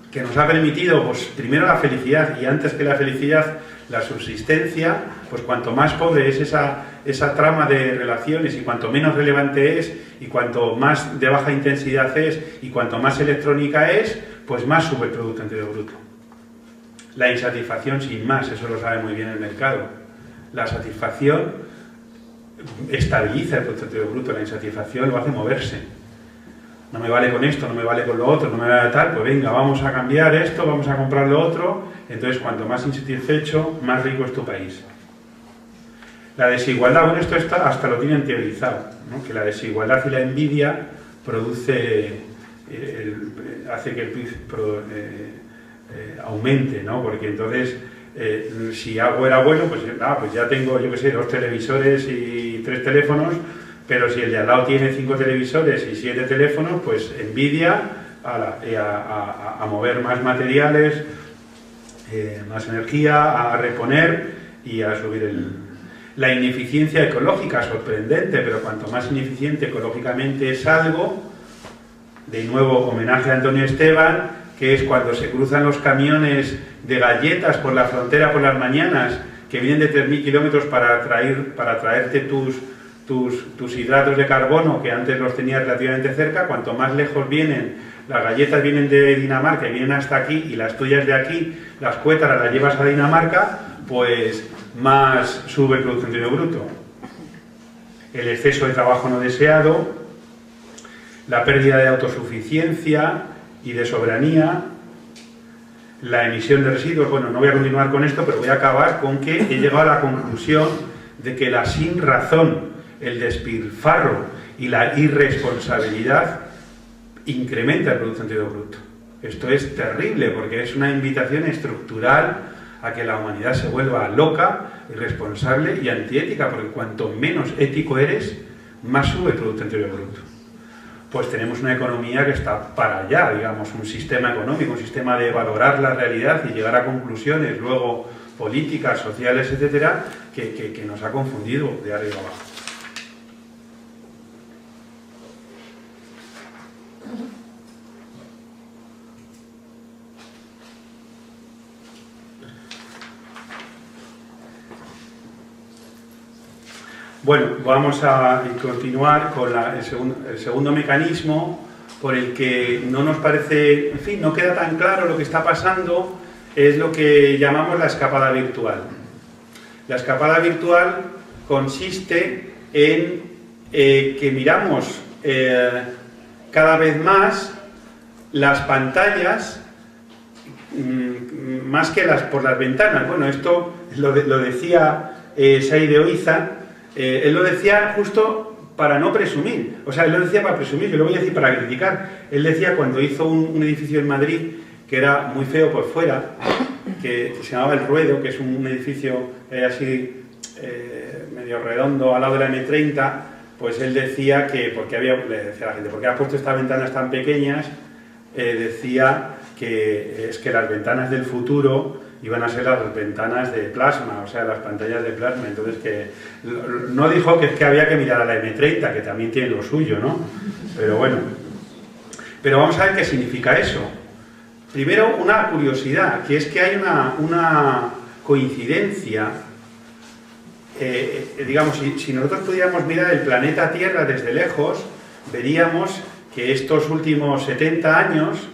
que nos ha permitido, pues primero la felicidad, y antes que la felicidad, la subsistencia, pues cuanto más pobre es esa trama de relaciones, y cuanto menos relevante es, y cuanto más de baja intensidad es, y cuanto más electrónica es, pues más sube el Producto Interior Bruto. La insatisfacción sin más, eso lo sabe muy bien el mercado. La satisfacción estabiliza el Producto Interior Bruto, la insatisfacción lo hace moverse. No me vale con esto, no me vale con lo otro, no me vale tal, pues venga, vamos a cambiar esto, vamos a comprar lo otro. Entonces, cuanto más insatisfecho, más rico es tu país. La desigualdad, bueno, esto hasta lo tienen teorizado, ¿no? Que la desigualdad y la envidia hace que el PIB aumente, ¿no? Porque entonces, si algo era bueno, pues ya tengo, yo qué sé, 2 televisores y 3 teléfonos, pero si el de al lado tiene 5 televisores y 7 teléfonos, pues envidia a mover más materiales más energía, a reponer y a subir la ineficiencia ecológica, sorprendente, pero cuanto más ineficiente ecológicamente es algo, de nuevo homenaje a Antonio Esteban, que es cuando se cruzan los camiones de galletas por la frontera por las mañanas, que vienen de 3.000 kilómetros para traerte tus hidratos de carbono, que antes los tenías relativamente cerca. Cuanto más lejos vienen, las galletas vienen de Dinamarca y vienen hasta aquí, y las tuyas de aquí, las cuétaras las llevas a Dinamarca, pues más sube el Producto Interior Bruto. El exceso de trabajo no deseado, la pérdida de autosuficiencia y de soberanía, la emisión de residuos. Bueno, no voy a continuar con esto, pero voy a acabar con que he llegado a la conclusión de que la sinrazón, el despilfarro y la irresponsabilidad incrementa el Producto Interior Bruto. Esto es terrible, porque es una invitación estructural a que la humanidad se vuelva loca, irresponsable y antiética, porque cuanto menos ético eres, más sube el Producto Interior Bruto. Pues tenemos una economía que está para allá, digamos, un sistema económico, un sistema de valorar la realidad y llegar a conclusiones luego políticas, sociales, etcétera, que nos ha confundido de arriba abajo. Bueno, vamos a continuar con el segundo mecanismo por el que no nos parece, en fin, no queda tan claro lo que está pasando, es lo que llamamos la escapada virtual. La escapada virtual consiste en que miramos cada vez más las pantallas más que por las ventanas. Bueno, esto lo decía Said de Oiza. Él lo decía justo para no presumir, o sea, él lo decía para presumir, yo lo voy a decir para criticar. Él decía, cuando hizo un edificio en Madrid, que era muy feo por fuera, que se llamaba El Ruedo, que es un edificio así medio redondo al lado de la M30, pues él decía que, le decía a la gente, ¿por qué has puesto estas ventanas tan pequeñas? Decía que es que las ventanas del futuro iban a ser las ventanas de plasma, o sea, las pantallas de plasma. Entonces, que no dijo que es que había que mirar a la M30, que también tiene lo suyo, ¿no? Pero bueno. Pero vamos a ver qué significa eso. Primero, una curiosidad, que es que hay una coincidencia. Digamos, si nosotros pudiéramos mirar el planeta Tierra desde lejos, veríamos que estos últimos 70 años,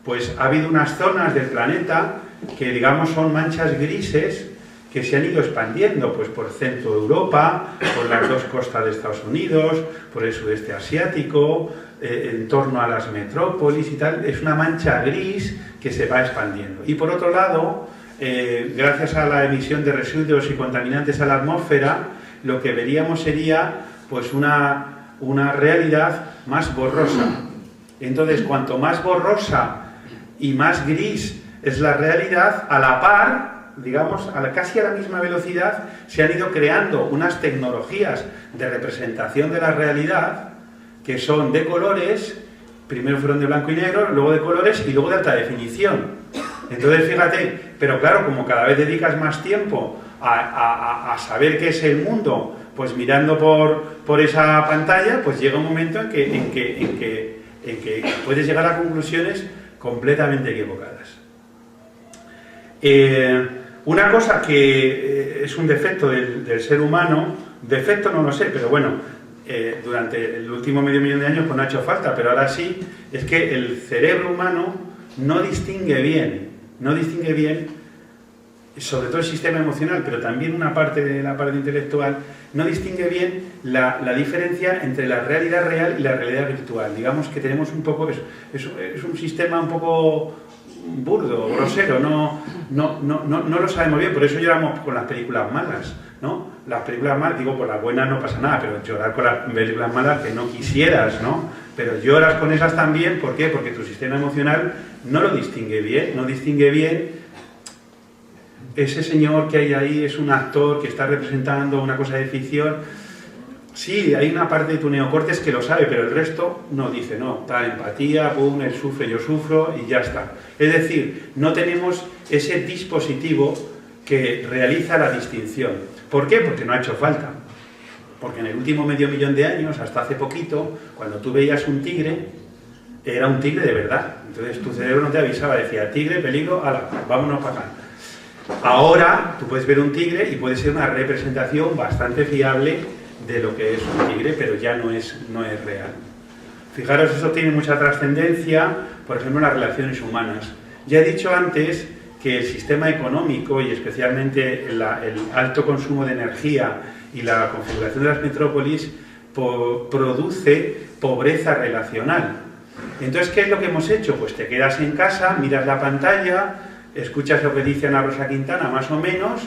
pues ha habido unas zonas del planeta que, digamos, son manchas grises que se han ido expandiendo, pues por centro de Europa, por las dos costas de Estados Unidos, por el sudeste asiático, en torno a las metrópolis y tal. Es una mancha gris que se va expandiendo. Y por otro lado, gracias a la emisión de residuos y contaminantes a la atmósfera, lo que veríamos sería pues una realidad más borrosa. Entonces, cuanto más borrosa y más gris es la realidad, a la par, digamos, casi a la misma velocidad, se han ido creando unas tecnologías de representación de la realidad que son de colores. Primero fueron de blanco y negro, luego de colores y luego de alta definición. Entonces, fíjate, pero claro, como cada vez dedicas más tiempo a saber qué es el mundo, pues mirando por esa pantalla, pues llega un momento en que puedes llegar a conclusiones completamente equivocadas. Una cosa que es un defecto del ser humano, defecto no lo sé, pero bueno, durante el último medio millón de años pues no ha hecho falta, pero ahora sí, es que el cerebro humano no distingue bien, sobre todo el sistema emocional, pero también una parte de la parte intelectual, no distingue bien la diferencia entre la realidad real y la realidad virtual. Digamos que tenemos un poco, es un sistema un poco burdo, grosero, no lo sabemos bien, por eso lloramos con las películas malas, ¿no? Las películas malas, digo, por las buenas no pasa nada, pero llorar con las películas malas que no quisieras, ¿no? Pero lloras con esas también, ¿por qué? Porque tu sistema emocional no lo distingue bien, ese señor que hay ahí es un actor que está representando una cosa de ficción. Sí, hay una parte de tu neocortes que lo sabe, pero el resto no dice, no, tal empatía, pum, él sufre, yo sufro y ya está. Es decir, no tenemos ese dispositivo que realiza la distinción. ¿Por qué? Porque no ha hecho falta. Porque en el último medio millón de años, hasta hace poquito, cuando tú veías un tigre, era un tigre de verdad. Entonces tu cerebro no te avisaba, decía, tigre, peligro, ala, vámonos para acá. Ahora tú puedes ver un tigre y puede ser una representación bastante fiable de lo que es un tigre, pero ya no es real. Fijaros, eso tiene mucha trascendencia, por ejemplo, en las relaciones humanas. Ya he dicho antes que el sistema económico y especialmente el alto consumo de energía y la configuración de las metrópolis produce pobreza relacional. Entonces, ¿qué es lo que hemos hecho? Pues te quedas en casa, miras la pantalla, escuchas lo que dice Ana Rosa Quintana más o menos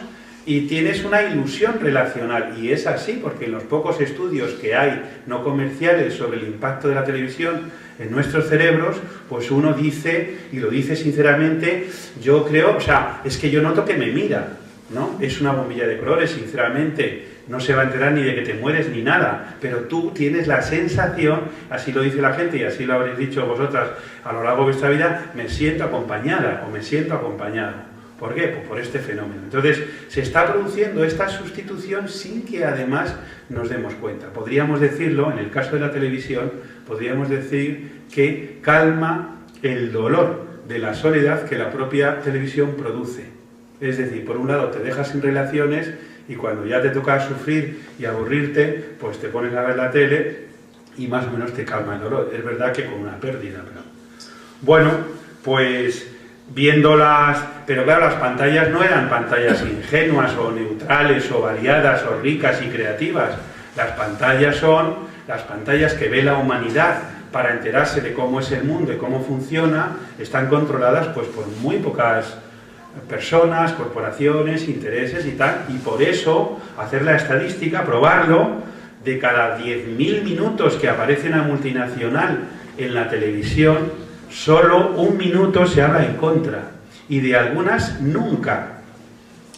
y tienes una ilusión relacional. Y es así, porque en los pocos estudios que hay no comerciales sobre el impacto de la televisión en nuestros cerebros, pues uno dice, y lo dice sinceramente, yo creo, o sea, es que yo noto que me mira, ¿no? Es una bombilla de colores, sinceramente, no se va a enterar ni de que te mueres ni nada, pero tú tienes la sensación, así lo dice la gente y así lo habréis dicho vosotras a lo largo de vuestra vida, me siento acompañada o me siento acompañado. ¿Por qué? Pues por este fenómeno. Entonces, se está produciendo esta sustitución sin que además nos demos cuenta. Podríamos decirlo, en el caso de la televisión, podríamos decir que calma el dolor de la soledad que la propia televisión produce. Es decir, por un lado te dejas sin relaciones y cuando ya te toca sufrir y aburrirte, pues te pones a ver la tele y más o menos te calma el dolor. Es verdad que con una pérdida, pero... Bueno, pues... viéndolas, pero claro, las pantallas no eran pantallas ingenuas o neutrales o variadas o ricas y creativas. Las pantallas son las pantallas que ve la humanidad para enterarse de cómo es el mundo y cómo funciona, están controladas pues por muy pocas personas, corporaciones, intereses y tal, y por eso hacer la estadística, probarlo, de cada 10.000 minutos que aparece una multinacional en la televisión, solo 1 minuto se habla en contra, y de algunas nunca.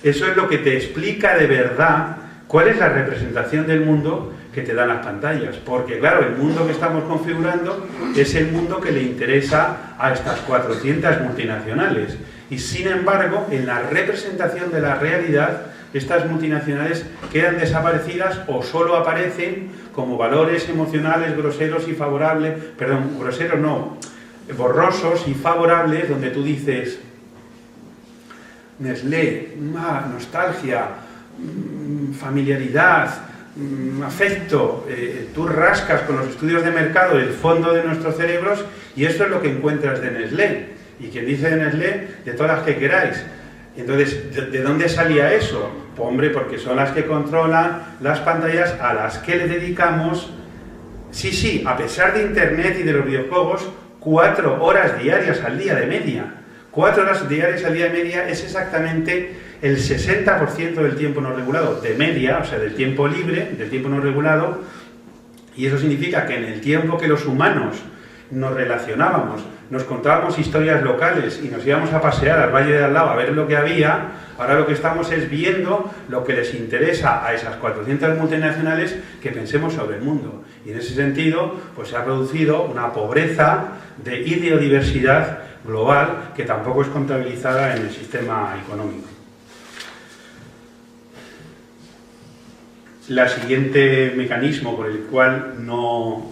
Eso es lo que te explica de verdad cuál es la representación del mundo que te dan las pantallas. Porque claro, el mundo que estamos configurando es el mundo que le interesa a estas 400 multinacionales. Y sin embargo, en la representación de la realidad, estas multinacionales quedan desaparecidas o solo aparecen como valores emocionales groseros y favorables, perdón, groseros no, borrosos y favorables, donde tú dices Nestlé, nostalgia, familiaridad, afecto, tú rascas con los estudios de mercado el fondo de nuestros cerebros y esto es lo que encuentras de Nestlé, y quien dice de Nestlé, de todas las que queráis. Entonces, ¿de dónde salía eso? Pues, hombre, porque son las que controlan las pantallas a las que le dedicamos, sí, a pesar de Internet y de los videojuegos, 4 horas diarias al día de media. 4 horas diarias al día de media es exactamente el 60% del tiempo no regulado, de media, o sea, del tiempo libre, del tiempo no regulado, y eso significa que en el tiempo que los humanos nos relacionábamos, nos contábamos historias locales y nos íbamos a pasear al valle de al lado a ver lo que había, ahora lo que estamos es viendo lo que les interesa a esas 400 multinacionales que pensemos sobre el mundo. Y en ese sentido, pues se ha producido una pobreza de biodiversidad global que tampoco es contabilizada en el sistema económico. El siguiente mecanismo por el cual no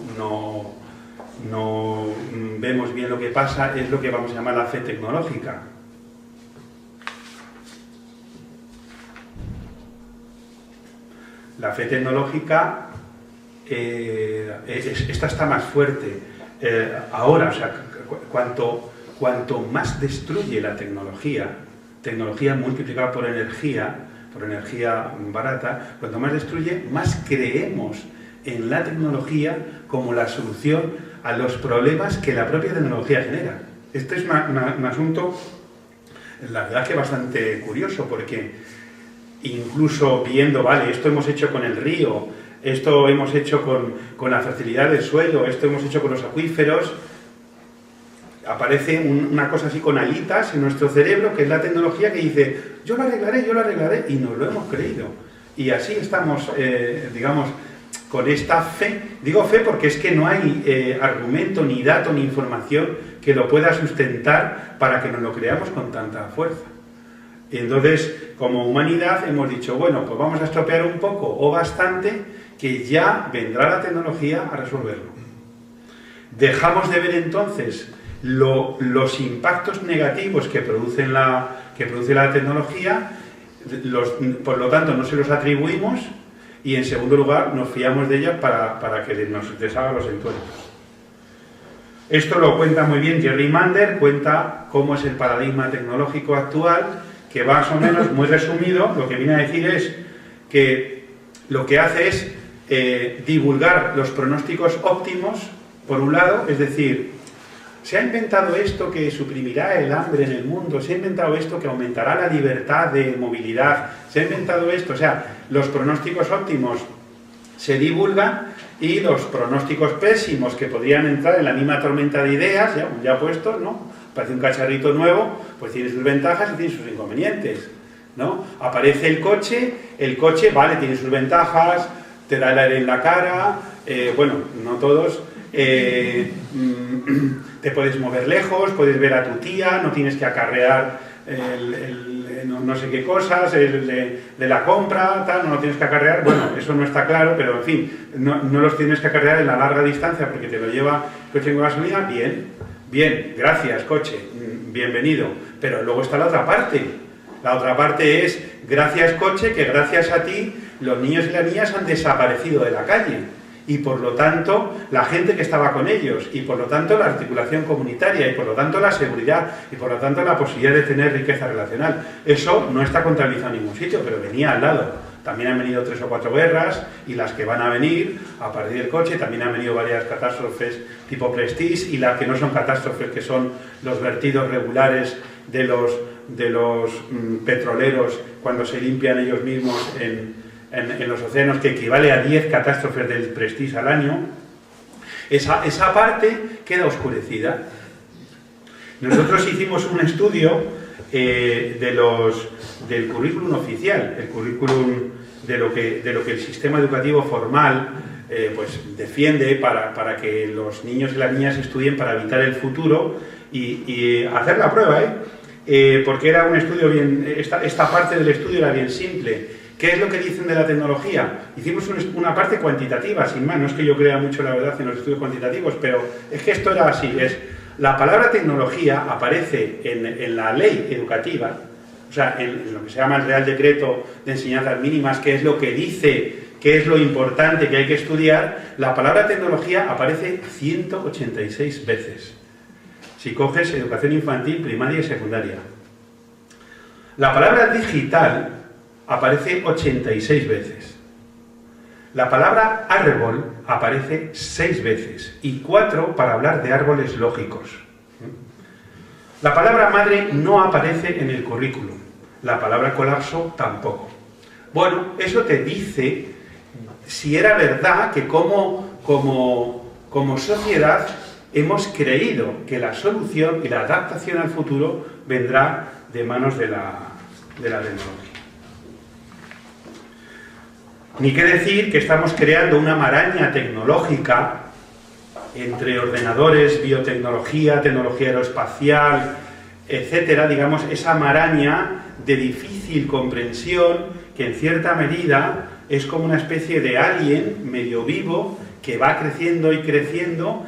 vemos bien lo que pasa es lo que vamos a llamar la fe tecnológica. La fe tecnológica, esta está más fuerte ahora, o sea, cuanto más destruye la tecnología multiplicada por energía barata, cuanto más destruye, más creemos en la tecnología como la solución a los problemas que la propia tecnología genera. Este es un asunto, la verdad que bastante curioso, porque incluso viendo, vale, esto hemos hecho con el río, esto hemos hecho con la fertilidad del suelo, esto hemos hecho con los acuíferos, aparece una cosa así con alitas en nuestro cerebro, que es la tecnología que dice, yo lo arreglaré, y nos lo hemos creído. Y así estamos, digamos, con esta fe. Digo fe porque es que no hay argumento, ni dato, ni información que lo pueda sustentar para que nos lo creamos con tanta fuerza. Y entonces, como humanidad, hemos dicho, bueno, pues vamos a estropear un poco o bastante, que ya vendrá la tecnología a resolverlo. Dejamos de ver entonces los impactos negativos que produce la tecnología, por lo tanto no se los atribuimos, y en segundo lugar nos fiamos de ella para que nos deshaga los entuertos. Esto lo cuenta muy bien Jerry Mander, cuenta cómo es el paradigma tecnológico actual, que más o menos, muy resumido, lo que viene a decir es que lo que hace es divulgar los pronósticos óptimos, por un lado, es decir, se ha inventado esto que suprimirá el hambre en el mundo, se ha inventado esto que aumentará la libertad de movilidad, se ha inventado esto, o sea, los pronósticos óptimos se divulgan y los pronósticos pésimos que podrían entrar en la misma tormenta de ideas, ya puestos, ¿no? Parece un cacharrito nuevo, pues tiene sus ventajas y tiene sus inconvenientes, ¿no? Aparece el coche, vale, tiene sus ventajas, te da el aire en la cara, bueno, no todos, te puedes mover lejos, puedes ver a tu tía, no tienes que acarrear no sé qué cosas, de la compra, tal, no lo tienes que acarrear, bueno, eso no está claro, pero en fin, no los tienes que acarrear en la larga distancia porque te lo lleva el coche con gasolina, bien, gracias coche, bienvenido, pero luego está la otra parte es, gracias coche, que gracias a ti los niños y las niñas han desaparecido de la calle, y por lo tanto la gente que estaba con ellos, y por lo tanto la articulación comunitaria, y por lo tanto la seguridad, y por lo tanto la posibilidad de tener riqueza relacional. Eso no está contabilizado en ningún sitio, pero venía al lado. También han venido 3 o 4 guerras, y las que van a venir a partir del coche, también han venido varias catástrofes tipo Prestige, y las que no son catástrofes, que son los vertidos regulares de los petroleros cuando se limpian ellos mismos en los océanos, que equivale a 10 catástrofes del Prestige al año. Esa parte queda oscurecida. Nosotros hicimos un estudio del currículum oficial, el currículum de lo que el sistema educativo formal pues defiende para que los niños y las niñas estudien para evitar el futuro y hacer la prueba, porque era un estudio esta parte del estudio era bien simple. ¿Qué es lo que dicen de la tecnología? Hicimos una parte cuantitativa, sin más, no es que yo crea mucho la verdad en los estudios cuantitativos, pero es que esto era así, la palabra tecnología aparece en la ley educativa, o sea, en lo que se llama el Real Decreto de Enseñanzas Mínimas, que es lo que dice qué es lo importante que hay que estudiar. La palabra tecnología aparece 186 veces, si coges educación infantil, primaria y secundaria. La palabra digital aparece 86 veces. La palabra árbol aparece 6 veces y 4 para hablar de árboles lógicos. La palabra madre no aparece en el currículum. La palabra colapso tampoco. Bueno, eso te dice si era verdad que como sociedad hemos creído que la solución y la adaptación al futuro vendrá de manos de la tecnología. Ni qué decir que estamos creando una maraña tecnológica entre ordenadores, biotecnología, tecnología aeroespacial, etcétera, digamos, esa maraña de difícil comprensión que en cierta medida es como una especie de alien medio vivo que va creciendo y creciendo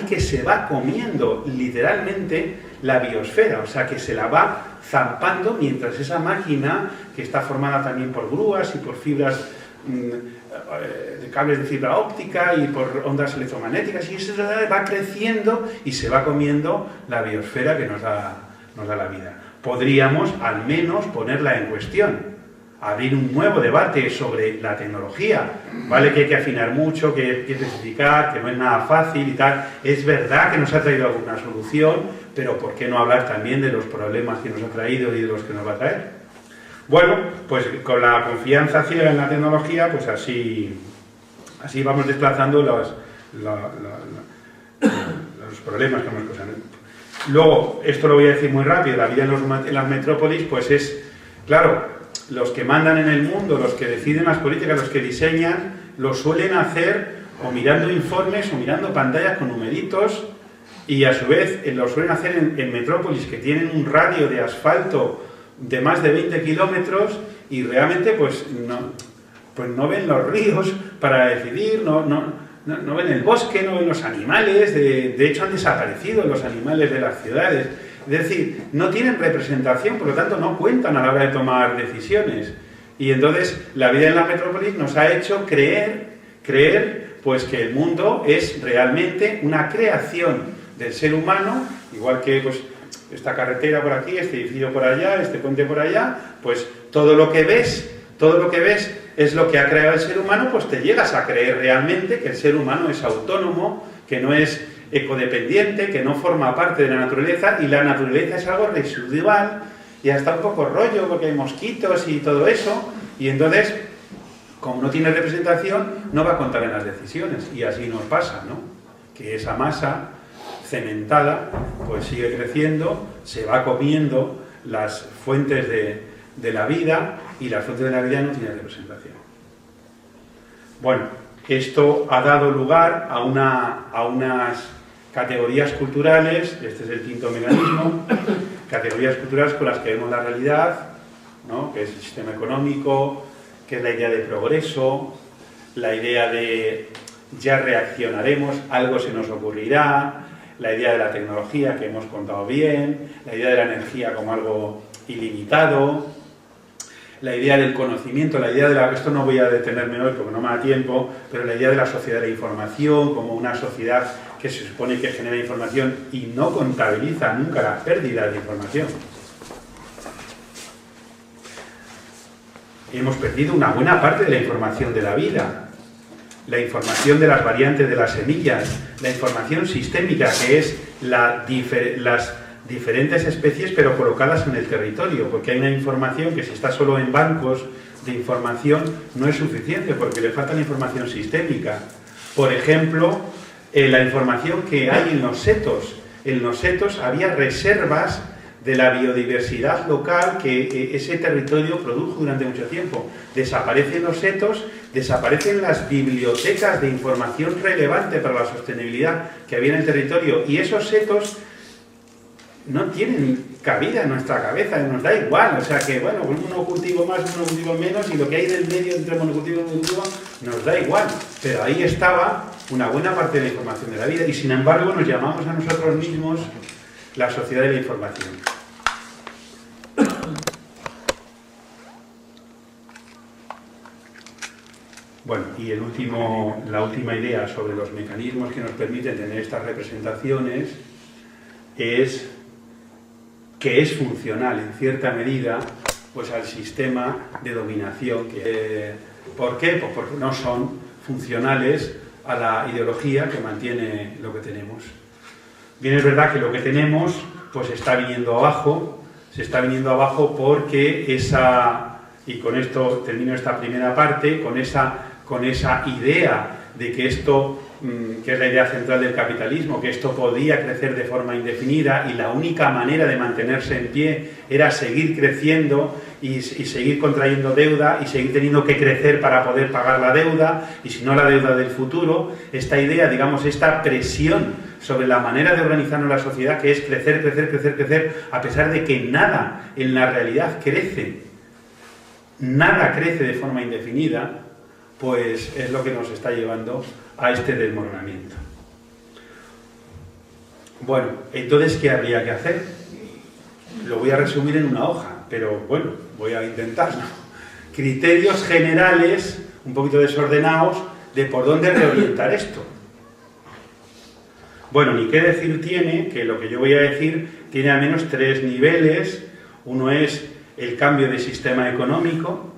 y que se va comiendo literalmente la biosfera, o sea que se la va zampando mientras esa máquina, que está formada también por grúas y por fibras de cables de fibra óptica y por ondas electromagnéticas, y eso va creciendo y se va comiendo la biosfera que nos da la vida. Podríamos al menos ponerla en cuestión, abrir un nuevo debate sobre la tecnología. Vale que hay que afinar mucho, que hay que especificar, que no es nada fácil y tal. Es verdad que nos ha traído alguna solución, pero ¿por qué no hablar también de los problemas que nos ha traído y de los que nos va a traer? Bueno, pues con la confianza ciega en la tecnología, pues así vamos desplazando los problemas que hemos causado. Luego, esto lo voy a decir muy rápido, la vida en las metrópolis, pues es, claro, los que mandan en el mundo, los que deciden las políticas, los que diseñan, lo suelen hacer o mirando informes o mirando pantallas con numeritos, y a su vez lo suelen hacer en metrópolis que tienen un radio de asfalto de más de 20 kilómetros y realmente pues no ven los ríos para decidir, no ven el bosque, no ven los animales, de hecho han desaparecido los animales de las ciudades. Es decir, no tienen representación, por lo tanto no cuentan a la hora de tomar decisiones. Y entonces la vida en la metrópolis nos ha hecho creer pues que el mundo es realmente una creación del ser humano, igual que pues esta carretera por aquí, este edificio por allá, este puente por allá, pues todo lo que ves es lo que ha creado el ser humano, pues te llegas a creer realmente que el ser humano es autónomo, que no es ecodependiente, que no forma parte de la naturaleza, y la naturaleza es algo residual y hasta un poco rollo porque hay mosquitos y todo eso, y entonces, como no tiene representación, no va a contar en las decisiones, y así nos pasa, ¿no? Que esa masa cementada pues sigue creciendo, se va comiendo las fuentes de la vida, y las fuentes de la vida no tienen representación. Bueno, esto ha dado lugar a unas categorías culturales, este es el quinto mecanismo, categorías culturales con las que vemos la realidad, ¿no? Que es el sistema económico, que es la idea de progreso, la idea de ya reaccionaremos, algo se nos ocurrirá, la idea de la tecnología que hemos contado bien, la idea de la energía como algo ilimitado, la idea del conocimiento, la idea de la... Esto no voy a detenerme hoy porque no me da tiempo, pero la idea de la sociedad de la información como una sociedad que se supone que genera información y no contabiliza nunca la pérdida de información. Hemos perdido una buena parte de la información de la vida, la información de las variantes de las semillas, la información sistémica, que es las diferentes especies pero colocadas en el territorio, porque hay una información que si está solo en bancos de información no es suficiente porque le falta la información sistémica. Por ejemplo, la información que hay en los setos. En los setos había reservas de la biodiversidad local que ese territorio produjo durante mucho tiempo. Desaparecen los setos, desaparecen las bibliotecas de información relevante para la sostenibilidad que había en el territorio, y esos setos no tienen cabida en nuestra cabeza, nos da igual, o sea que bueno, uno cultivo más, uno cultivo menos, y lo que hay del medio entre monocultivo y monocultivo nos da igual, pero ahí estaba una buena parte de la información de la vida, y sin embargo nos llamamos a nosotros mismos la sociedad de la información. Bueno, y la última idea sobre los mecanismos que nos permiten tener estas representaciones es que es funcional en cierta medida pues al sistema de dominación. ¿Por qué? Pues porque no son funcionales a la ideología que mantiene lo que tenemos. Bien, es verdad que lo que tenemos pues está viniendo abajo, se está viniendo abajo porque y con esto termino esta primera parte, con esa idea de que esto, que es la idea central del capitalismo, que esto podía crecer de forma indefinida y la única manera de mantenerse en pie era seguir creciendo y seguir contrayendo deuda y seguir teniendo que crecer para poder pagar la deuda, y si no la deuda del futuro. Esta idea, digamos, esta presión sobre la manera de organizarnos la sociedad, que es crecer, crecer, crecer, crecer, a pesar de que nada en la realidad crece, nada crece de forma indefinida, pues es lo que nos está llevando a este desmoronamiento. Bueno, entonces, ¿qué habría que hacer? Lo voy a resumir en una hoja, pero bueno, voy a intentarlo. Criterios generales, un poquito desordenados, de por dónde reorientar esto. Bueno, ni qué decir tiene, que lo que yo voy a decir tiene al menos 3 niveles. Uno es el cambio de sistema económico,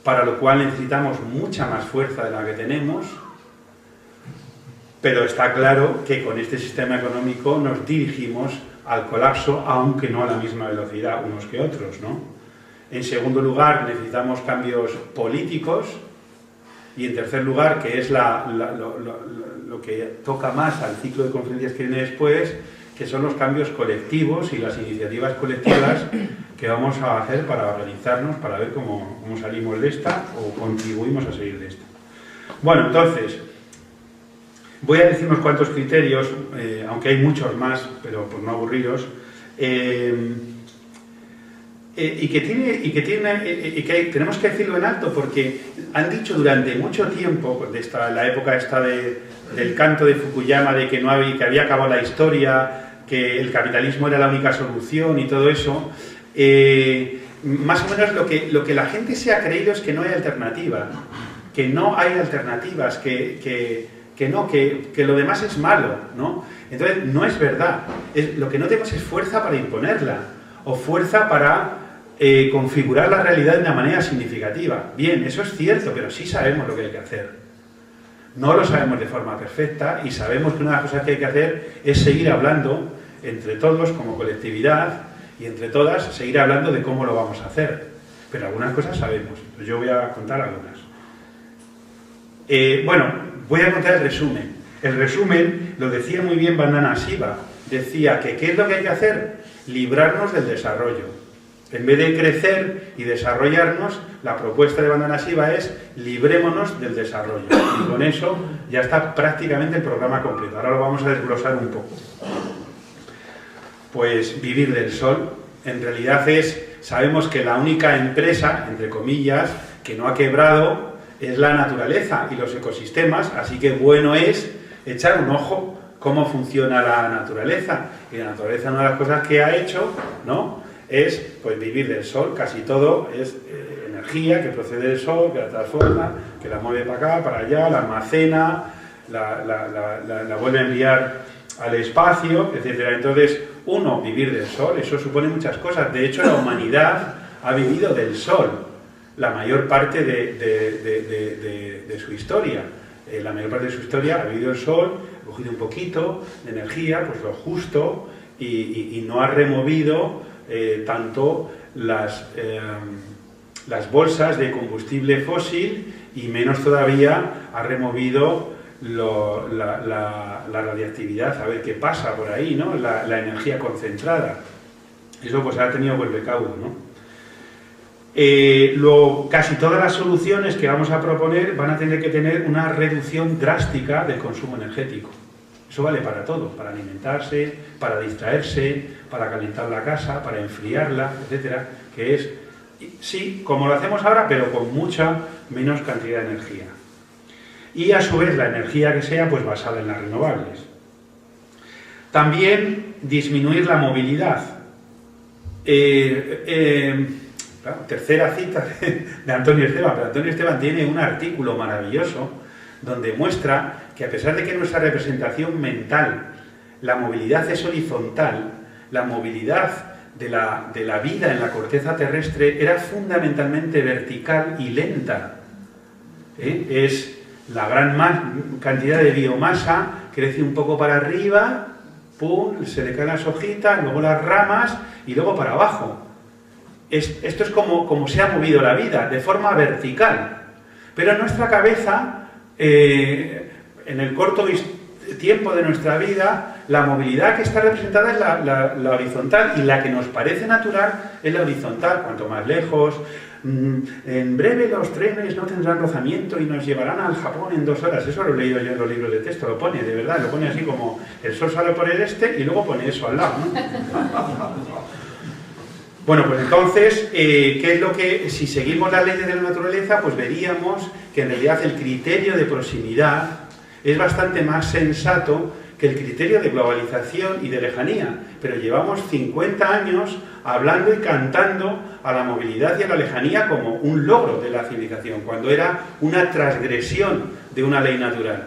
para lo cual necesitamos mucha más fuerza de la que tenemos, pero está claro que con este sistema económico nos dirigimos al colapso, aunque no a la misma velocidad unos que otros, ¿no? En segundo lugar, necesitamos cambios políticos, y en tercer lugar, que es lo que toca más al ciclo de conferencias que viene después, que son los cambios colectivos y las iniciativas colectivas que vamos a hacer para organizarnos, para ver cómo salimos de esta o contribuimos a salir de esta. Bueno, entonces, voy a decir unos cuantos criterios, aunque hay muchos más, pero por no aburriros, y que tenemos que decirlo en alto, porque han dicho durante mucho tiempo, la época esta del canto de Fukuyama, de que había acabado la historia, que el capitalismo era la única solución y todo eso, más o menos lo que la gente se ha creído es que no hay alternativa, que no hay alternativas, que lo demás es malo, ¿no? Entonces, no es verdad. Lo que no tenemos es fuerza para imponerla, o fuerza para configurar la realidad de una manera significativa. Bien, eso es cierto, pero sí sabemos lo que hay que hacer. No lo sabemos de forma perfecta y sabemos que una de las cosas que hay que hacer es seguir hablando entre todos como colectividad y entre todas seguir hablando de cómo lo vamos a hacer. Pero algunas cosas sabemos. Yo voy a contar algunas. Bueno, voy a contar el resumen. El resumen lo decía muy bien Vandana Shiva. Decía que ¿qué es lo que hay que hacer? Librarnos del desarrollo. En vez de crecer y desarrollarnos, la propuesta de Vandana Shiva es librémonos del desarrollo. Y con eso ya está prácticamente el programa completo. Ahora lo vamos a desglosar un poco. Pues vivir del sol, en realidad sabemos que la única empresa, entre comillas, que no ha quebrado es la naturaleza y los ecosistemas, así que bueno es echar un ojo cómo funciona la naturaleza. Y la naturaleza, una de las cosas que ha hecho, ¿no?, es pues vivir del sol. Casi todo es energía que procede del sol, que la transforma, que la mueve para acá, para allá, la almacena, la vuelve a enviar al espacio, etc. Entonces, vivir del sol, eso supone muchas cosas. De hecho, la humanidad ha vivido del sol la mayor parte de su historia. La mayor parte de su historia ha vivido el sol, ha cogido un poquito de energía, pues lo justo, y no ha removido tanto las bolsas de combustible fósil, y menos todavía ha removido la radiactividad, a ver qué pasa por ahí, ¿no? La energía concentrada. Eso pues ha tenido buen recaudo, ¿no? Casi todas las soluciones que vamos a proponer van a tener que tener una reducción drástica del consumo energético. Eso vale para todo, para alimentarse, para distraerse, para calentar la casa, para enfriarla, etcétera, que es, sí, como lo hacemos ahora, pero con mucha menos cantidad de energía. Y a su vez la energía que sea, pues basada en las renovables. También disminuir la movilidad. Tercera cita de Antonio Esteban, pero Antonio Esteban tiene un artículo maravilloso donde muestra que a pesar de que nuestra representación mental, la movilidad es horizontal, la movilidad de la vida en la corteza terrestre era fundamentalmente vertical y lenta. Es la gran cantidad de biomasa, crece un poco para arriba, pum, se le caen las hojitas, luego las ramas y luego para abajo. Esto es como se ha movido la vida, de forma vertical. Pero en nuestra cabeza, en el corto tiempo de nuestra vida, la movilidad que está representada es la horizontal, y la que nos parece natural es la horizontal. Cuanto más lejos, en breve los trenes no tendrán rozamiento y nos llevarán al Japón en 2 horas. Eso lo he leído yo en los libros de texto, lo pone, de verdad, lo pone así como el sol sale por el este y luego pone eso al lado, ¿no? Bueno, pues entonces, ¿qué es lo que, si seguimos las leyes de la naturaleza, pues veríamos que en realidad el criterio de proximidad es bastante más sensato que el criterio de globalización y de lejanía, pero llevamos 50 años hablando y cantando a la movilidad y a la lejanía como un logro de la civilización, cuando era una transgresión de una ley natural.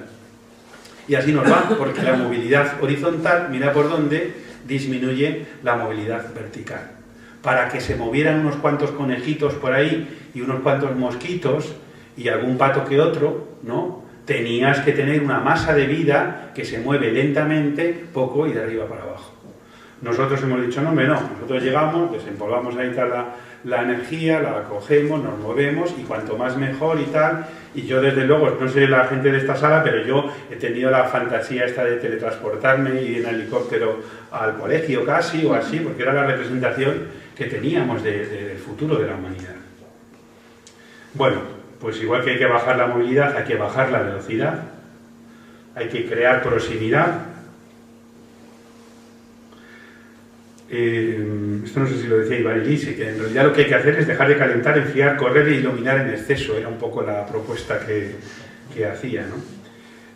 Y así nos va, porque la movilidad horizontal, mira por dónde, disminuye la movilidad vertical. Para que se movieran unos cuantos conejitos por ahí y unos cuantos mosquitos y algún pato que otro, ¿no?, tenías que tener una masa de vida que se mueve lentamente, poco y de arriba para abajo. Nosotros hemos dicho, no, hombre, no. Nosotros llegamos, desempolvamos ahí la energía, la cogemos, nos movemos, y cuanto más mejor y tal. Y yo, desde luego, no sé la gente de esta sala, pero yo he tenido la fantasía esta de teletransportarme y ir en helicóptero al colegio casi, o así, porque era la representación que teníamos del futuro de la humanidad. Bueno, pues igual que hay que bajar la movilidad, hay que bajar la velocidad, hay que crear proximidad. Esto no sé si lo decía Iván Elise, que en realidad lo que hay que hacer es dejar de calentar, enfriar, correr e iluminar en exceso, era un poco la propuesta que hacía, ¿no?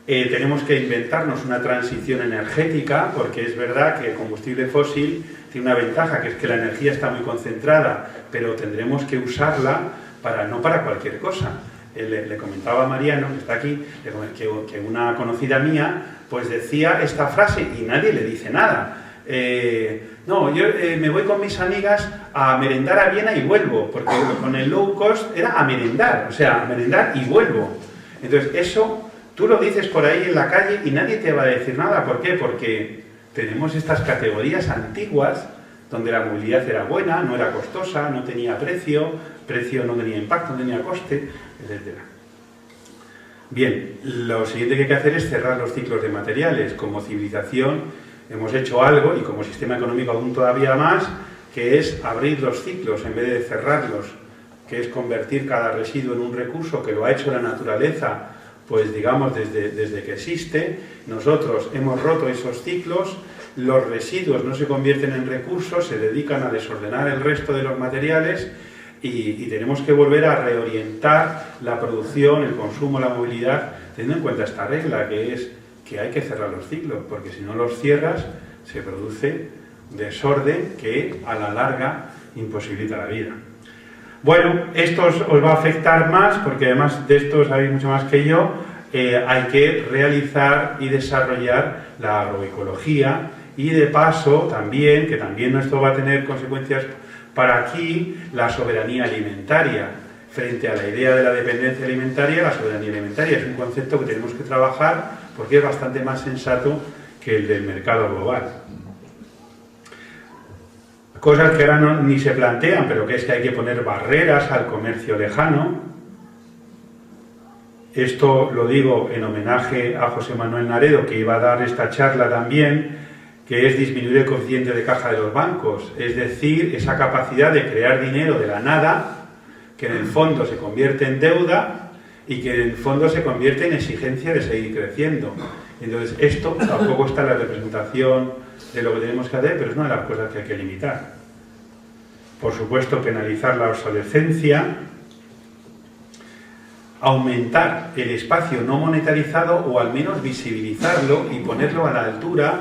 Tenemos que inventarnos una transición energética, porque es verdad que el combustible fósil tiene una ventaja, que es que la energía está muy concentrada, pero tendremos que usarla no para cualquier cosa. Le comentaba a Mariano, que está aquí, que una conocida mía pues decía esta frase y nadie le dice nada. No, yo me voy con mis amigas a merendar a Viena y vuelvo, porque con el low cost era a merendar, o sea, a merendar y vuelvo. Entonces eso tú lo dices por ahí en la calle y nadie te va a decir nada. ¿Por qué? Porque tenemos estas categorías antiguas donde la movilidad era buena, no era costosa, no tenía precio no tenía impacto, no tenía coste, etc. Bien, lo siguiente que hay que hacer es cerrar los ciclos de materiales. Como civilización hemos hecho algo, y como sistema económico aún todavía más, que es abrir los ciclos en vez de cerrarlos, que es convertir cada residuo en un recurso, que lo ha hecho la naturaleza, pues digamos desde que existe. Nosotros hemos roto esos ciclos, los residuos no se convierten en recursos, se dedican a desordenar el resto de los materiales y tenemos que volver a reorientar la producción, el consumo, la movilidad, teniendo en cuenta esta regla, que es que hay que cerrar los ciclos, porque si no los cierras se produce desorden que a la larga imposibilita la vida. Bueno, esto os va a afectar más, porque además de esto sabéis mucho más que yo. Hay que realizar y desarrollar la agroecología y de paso también, que también esto va a tener consecuencias para aquí, la soberanía alimentaria. Frente a la idea de la dependencia alimentaria, la soberanía alimentaria es un concepto que tenemos que trabajar porque es bastante más sensato que el del mercado global. Cosas que ahora ni se plantean, pero que es que hay que poner barreras al comercio lejano. Esto lo digo en homenaje a José Manuel Naredo, que iba a dar esta charla también, que es disminuir el coeficiente de caja de los bancos, es decir, esa capacidad de crear dinero de la nada, que en el fondo se convierte en deuda y que en el fondo se convierte en exigencia de seguir creciendo. Entonces, esto tampoco está en la representación de lo que tenemos que hacer, pero es una de las cosas que hay que limitar. Por supuesto, penalizar la obsolescencia, aumentar el espacio no monetarizado o al menos visibilizarlo y ponerlo a la altura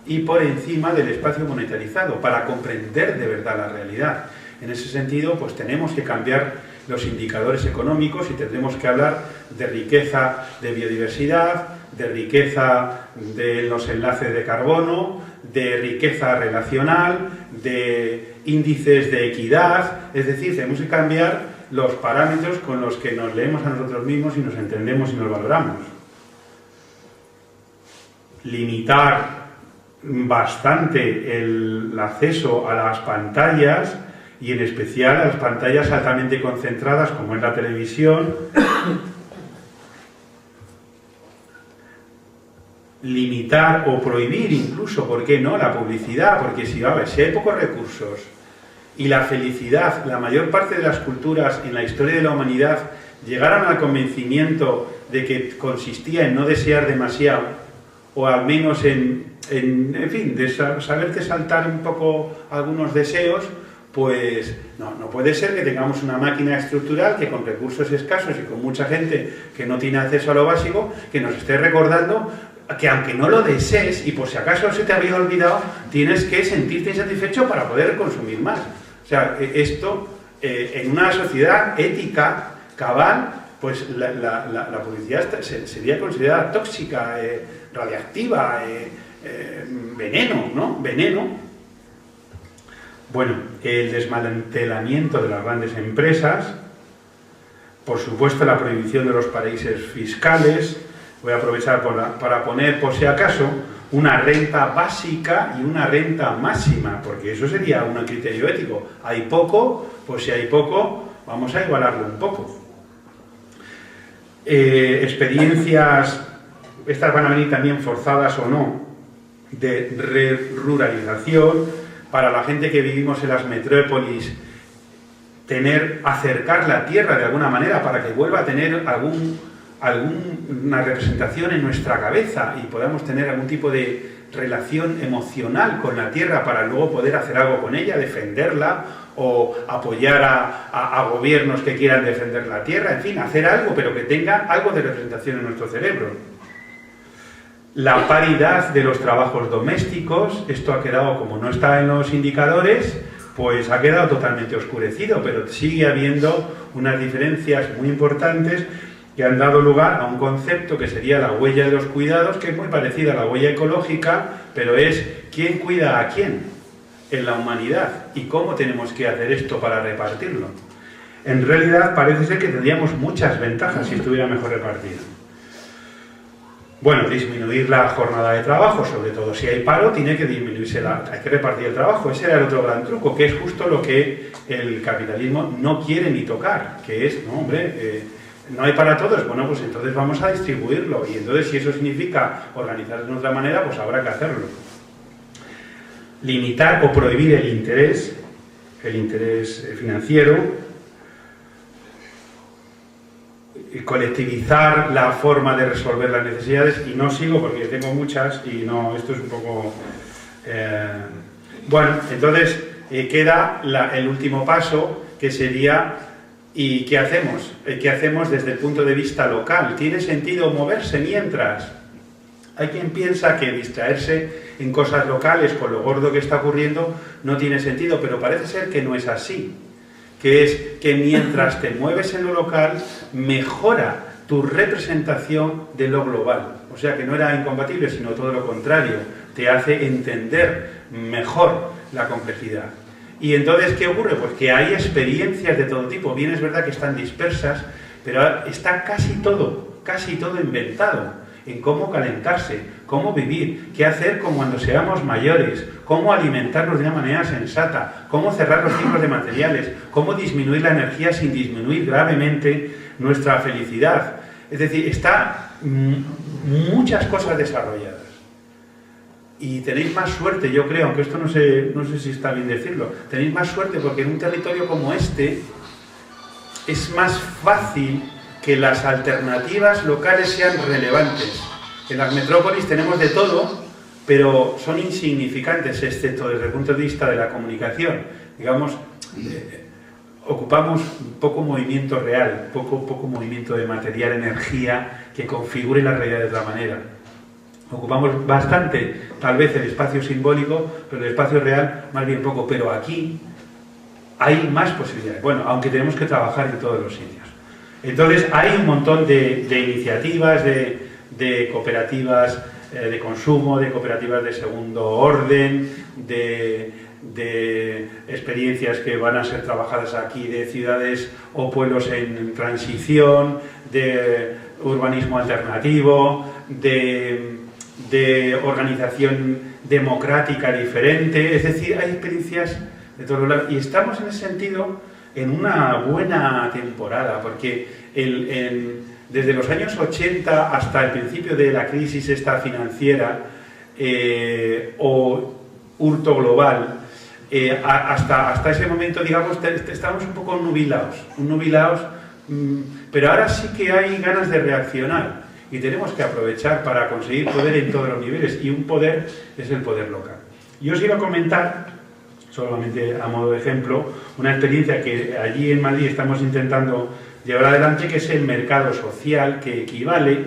y por encima del espacio monetarizado para comprender de verdad la realidad. En ese sentido, pues tenemos que cambiar los indicadores económicos y tendremos que hablar de riqueza de biodiversidad, de riqueza de los enlaces de carbono, de riqueza relacional, de índices de equidad. Es decir, tenemos que cambiar los parámetros con los que nos leemos a nosotros mismos y nos entendemos y nos valoramos. Limitar bastante el acceso a las pantallas y en especial a las pantallas altamente concentradas como es la televisión. Limitar o prohibir incluso, ¿por qué no?, la publicidad, porque si hay pocos recursos y la felicidad, la mayor parte de las culturas en la historia de la humanidad llegaron al convencimiento de que consistía en no desear demasiado, o al menos en fin, de saberte saltar un poco algunos deseos, pues no puede ser que tengamos una máquina estructural que con recursos escasos y con mucha gente que no tiene acceso a lo básico, que nos esté recordando que aunque no lo desees y por si acaso se te había olvidado, tienes que sentirte insatisfecho para poder consumir más. O sea, esto en una sociedad ética, cabal, pues la publicidad sería considerada tóxica, radiactiva, veneno, ¿no? Veneno. Bueno, el desmantelamiento de las grandes empresas, por supuesto la prohibición de los paraísos fiscales. Voy a aprovechar para poner, por si acaso, una renta básica y una renta máxima, porque eso sería un criterio ético. Hay poco, pues si hay poco, vamos a igualarlo un poco. Experiencias, estas van a venir también forzadas o no, de ruralización. Para la gente que vivimos en las metrópolis, acercar la tierra de alguna manera para que vuelva a tener alguna representación en nuestra cabeza y podamos tener algún tipo de relación emocional con la tierra para luego poder hacer algo con ella, defenderla o apoyar a gobiernos que quieran defender la tierra, en fin, hacer algo, pero que tenga algo de representación en nuestro cerebro. La paridad de los trabajos domésticos, esto ha quedado, como no está en los indicadores, pues ha quedado totalmente oscurecido, pero sigue habiendo unas diferencias muy importantes que han dado lugar a un concepto que sería la huella de los cuidados, que es muy parecida a la huella ecológica, pero es quién cuida a quién en la humanidad y cómo tenemos que hacer esto para repartirlo. En realidad parece ser que tendríamos muchas ventajas si estuviera mejor repartido. Bueno, disminuir la jornada de trabajo, sobre todo si hay paro, tiene que disminuirse, hay que repartir el trabajo. Ese era el otro gran truco, que es justo lo que el capitalismo no quiere ni tocar, que es, no hombre, no hay para todos, bueno, pues entonces vamos a distribuirlo, y entonces si eso significa organizarlo de otra manera, pues habrá que hacerlo. Limitar o prohibir el interés financiero, colectivizar la forma de resolver las necesidades, y no sigo porque tengo muchas y no, esto es un poco... Bueno, entonces queda el último paso, que sería ¿y qué hacemos? ¿Qué hacemos desde el punto de vista local? ¿Tiene sentido moverse mientras? Hay quien piensa que distraerse en cosas locales con lo gordo que está ocurriendo no tiene sentido, pero parece ser que no es así. Que es que mientras te mueves en lo local, mejora tu representación de lo global. O sea que no era incompatible, sino todo lo contrario. Te hace entender mejor la complejidad. Y entonces, ¿qué ocurre? Pues que hay experiencias de todo tipo. Bien, es verdad que están dispersas, pero está casi todo inventado en cómo calentarse, cómo vivir, qué hacer cuando seamos mayores, cómo alimentarnos de una manera sensata, cómo cerrar los ciclos de materiales, cómo disminuir la energía sin disminuir gravemente nuestra felicidad. Es decir, está muchas cosas desarrolladas. Y tenéis más suerte, yo creo, aunque esto no sé si está bien decirlo, tenéis más suerte porque en un territorio como este es más fácil que las alternativas locales sean relevantes. En las metrópolis tenemos de todo, pero son insignificantes, excepto desde el punto de vista de la comunicación. Digamos, ocupamos poco movimiento real, poco movimiento de material, energía, que configure la realidad de otra manera. Ocupamos bastante, tal vez, el espacio simbólico, pero el espacio real más bien poco. Pero aquí hay más posibilidades. Bueno, aunque tenemos que trabajar en todos los sitios. Entonces hay un montón de iniciativas, de cooperativas de consumo, de cooperativas de segundo orden, de experiencias que van a ser trabajadas aquí, de ciudades o pueblos en transición, de urbanismo alternativo, de organización democrática diferente. Es decir, hay experiencias de todos lados. Y estamos en ese sentido en una buena temporada, porque desde los años 80 hasta el principio de la crisis esta financiera o hurto global, hasta ese momento, digamos, estamos un poco nubilados, pero ahora sí que hay ganas de reaccionar y tenemos que aprovechar para conseguir poder en todos los niveles, y un poder es el poder local. Yo os iba a comentar, solamente a modo de ejemplo, una experiencia que allí en Madrid estamos intentando llevar adelante, que es el mercado social, que equivale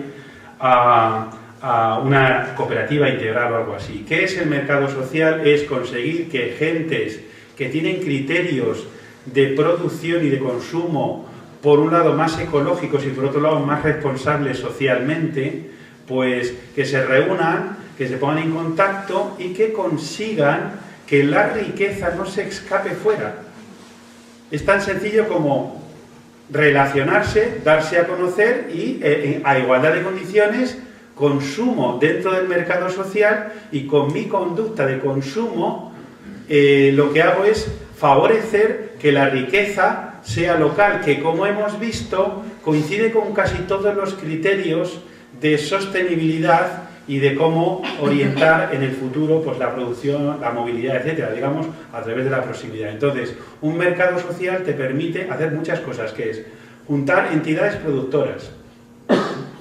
a una cooperativa integral o algo así. ¿Qué es el mercado social? Es conseguir que gentes que tienen criterios de producción y de consumo, por un lado más ecológicos y por otro lado más responsables socialmente, pues que se reúnan, que se pongan en contacto y que consigan que la riqueza no se escape fuera. Es tan sencillo como relacionarse, darse a conocer y a igualdad de condiciones, consumo dentro del mercado social, y con mi conducta de consumo lo que hago es favorecer que la riqueza sea local, que, como hemos visto, coincide con casi todos los criterios de sostenibilidad y de cómo orientar en el futuro pues, la producción, la movilidad, etcétera, digamos, a través de la proximidad. Entonces, un mercado social te permite hacer muchas cosas, que es juntar entidades productoras,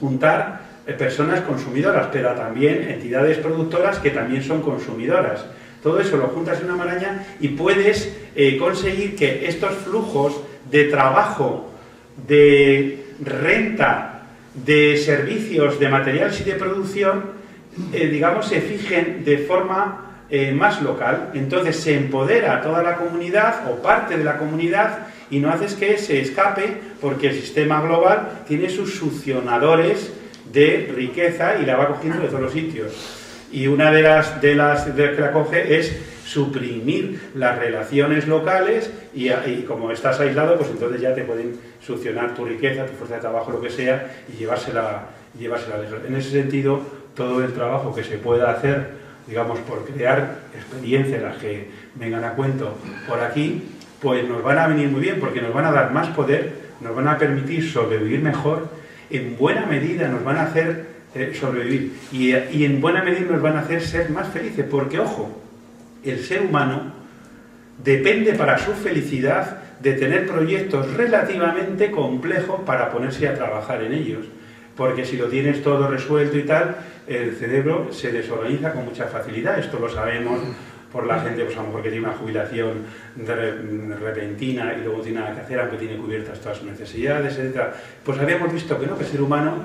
juntar personas consumidoras, pero también entidades productoras que también son consumidoras. Todo eso lo juntas en una maraña y puedes conseguir que estos flujos de trabajo, de renta, de servicios, de materiales y de producción, digamos, se fijen de forma más local. Entonces se empodera a toda la comunidad o parte de la comunidad y no haces que se escape porque el sistema global tiene sus succionadores de riqueza y la va cogiendo de todos los sitios. Y una de las que la coge es suprimir las relaciones locales y como estás aislado, pues entonces ya te pueden succionar tu riqueza, tu fuerza de trabajo, lo que sea, y llevársela lejos. En ese sentido, todo el trabajo que se pueda hacer, digamos, por crear experiencias, las que vengan a cuento por aquí, pues nos van a venir muy bien, porque nos van a dar más poder, nos van a permitir sobrevivir mejor, en buena medida nos van a hacer sobrevivir y en buena medida nos van a hacer ser más felices, porque, ojo, el ser humano depende para su felicidad de tener proyectos relativamente complejos para ponerse a trabajar en ellos, porque si lo tienes todo resuelto y tal, el cerebro se desorganiza con mucha facilidad. Esto lo sabemos por la gente, pues a lo mejor que tiene una jubilación repentina y luego no tiene nada que hacer, aunque tiene cubiertas todas sus necesidades, etc. Pues habíamos visto que no, que el ser humano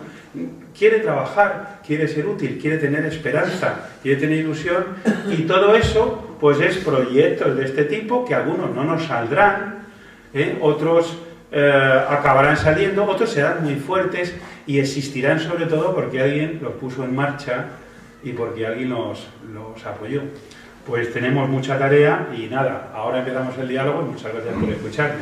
quiere trabajar, quiere ser útil, quiere tener esperanza, quiere tener ilusión, y todo eso pues es proyectos de este tipo que algunos no nos saldrán, otros acabarán saliendo, otros serán muy fuertes y existirán sobre todo porque alguien los puso en marcha y porque alguien los apoyó. Pues tenemos mucha tarea y nada, ahora empezamos el diálogo y muchas gracias por escucharme.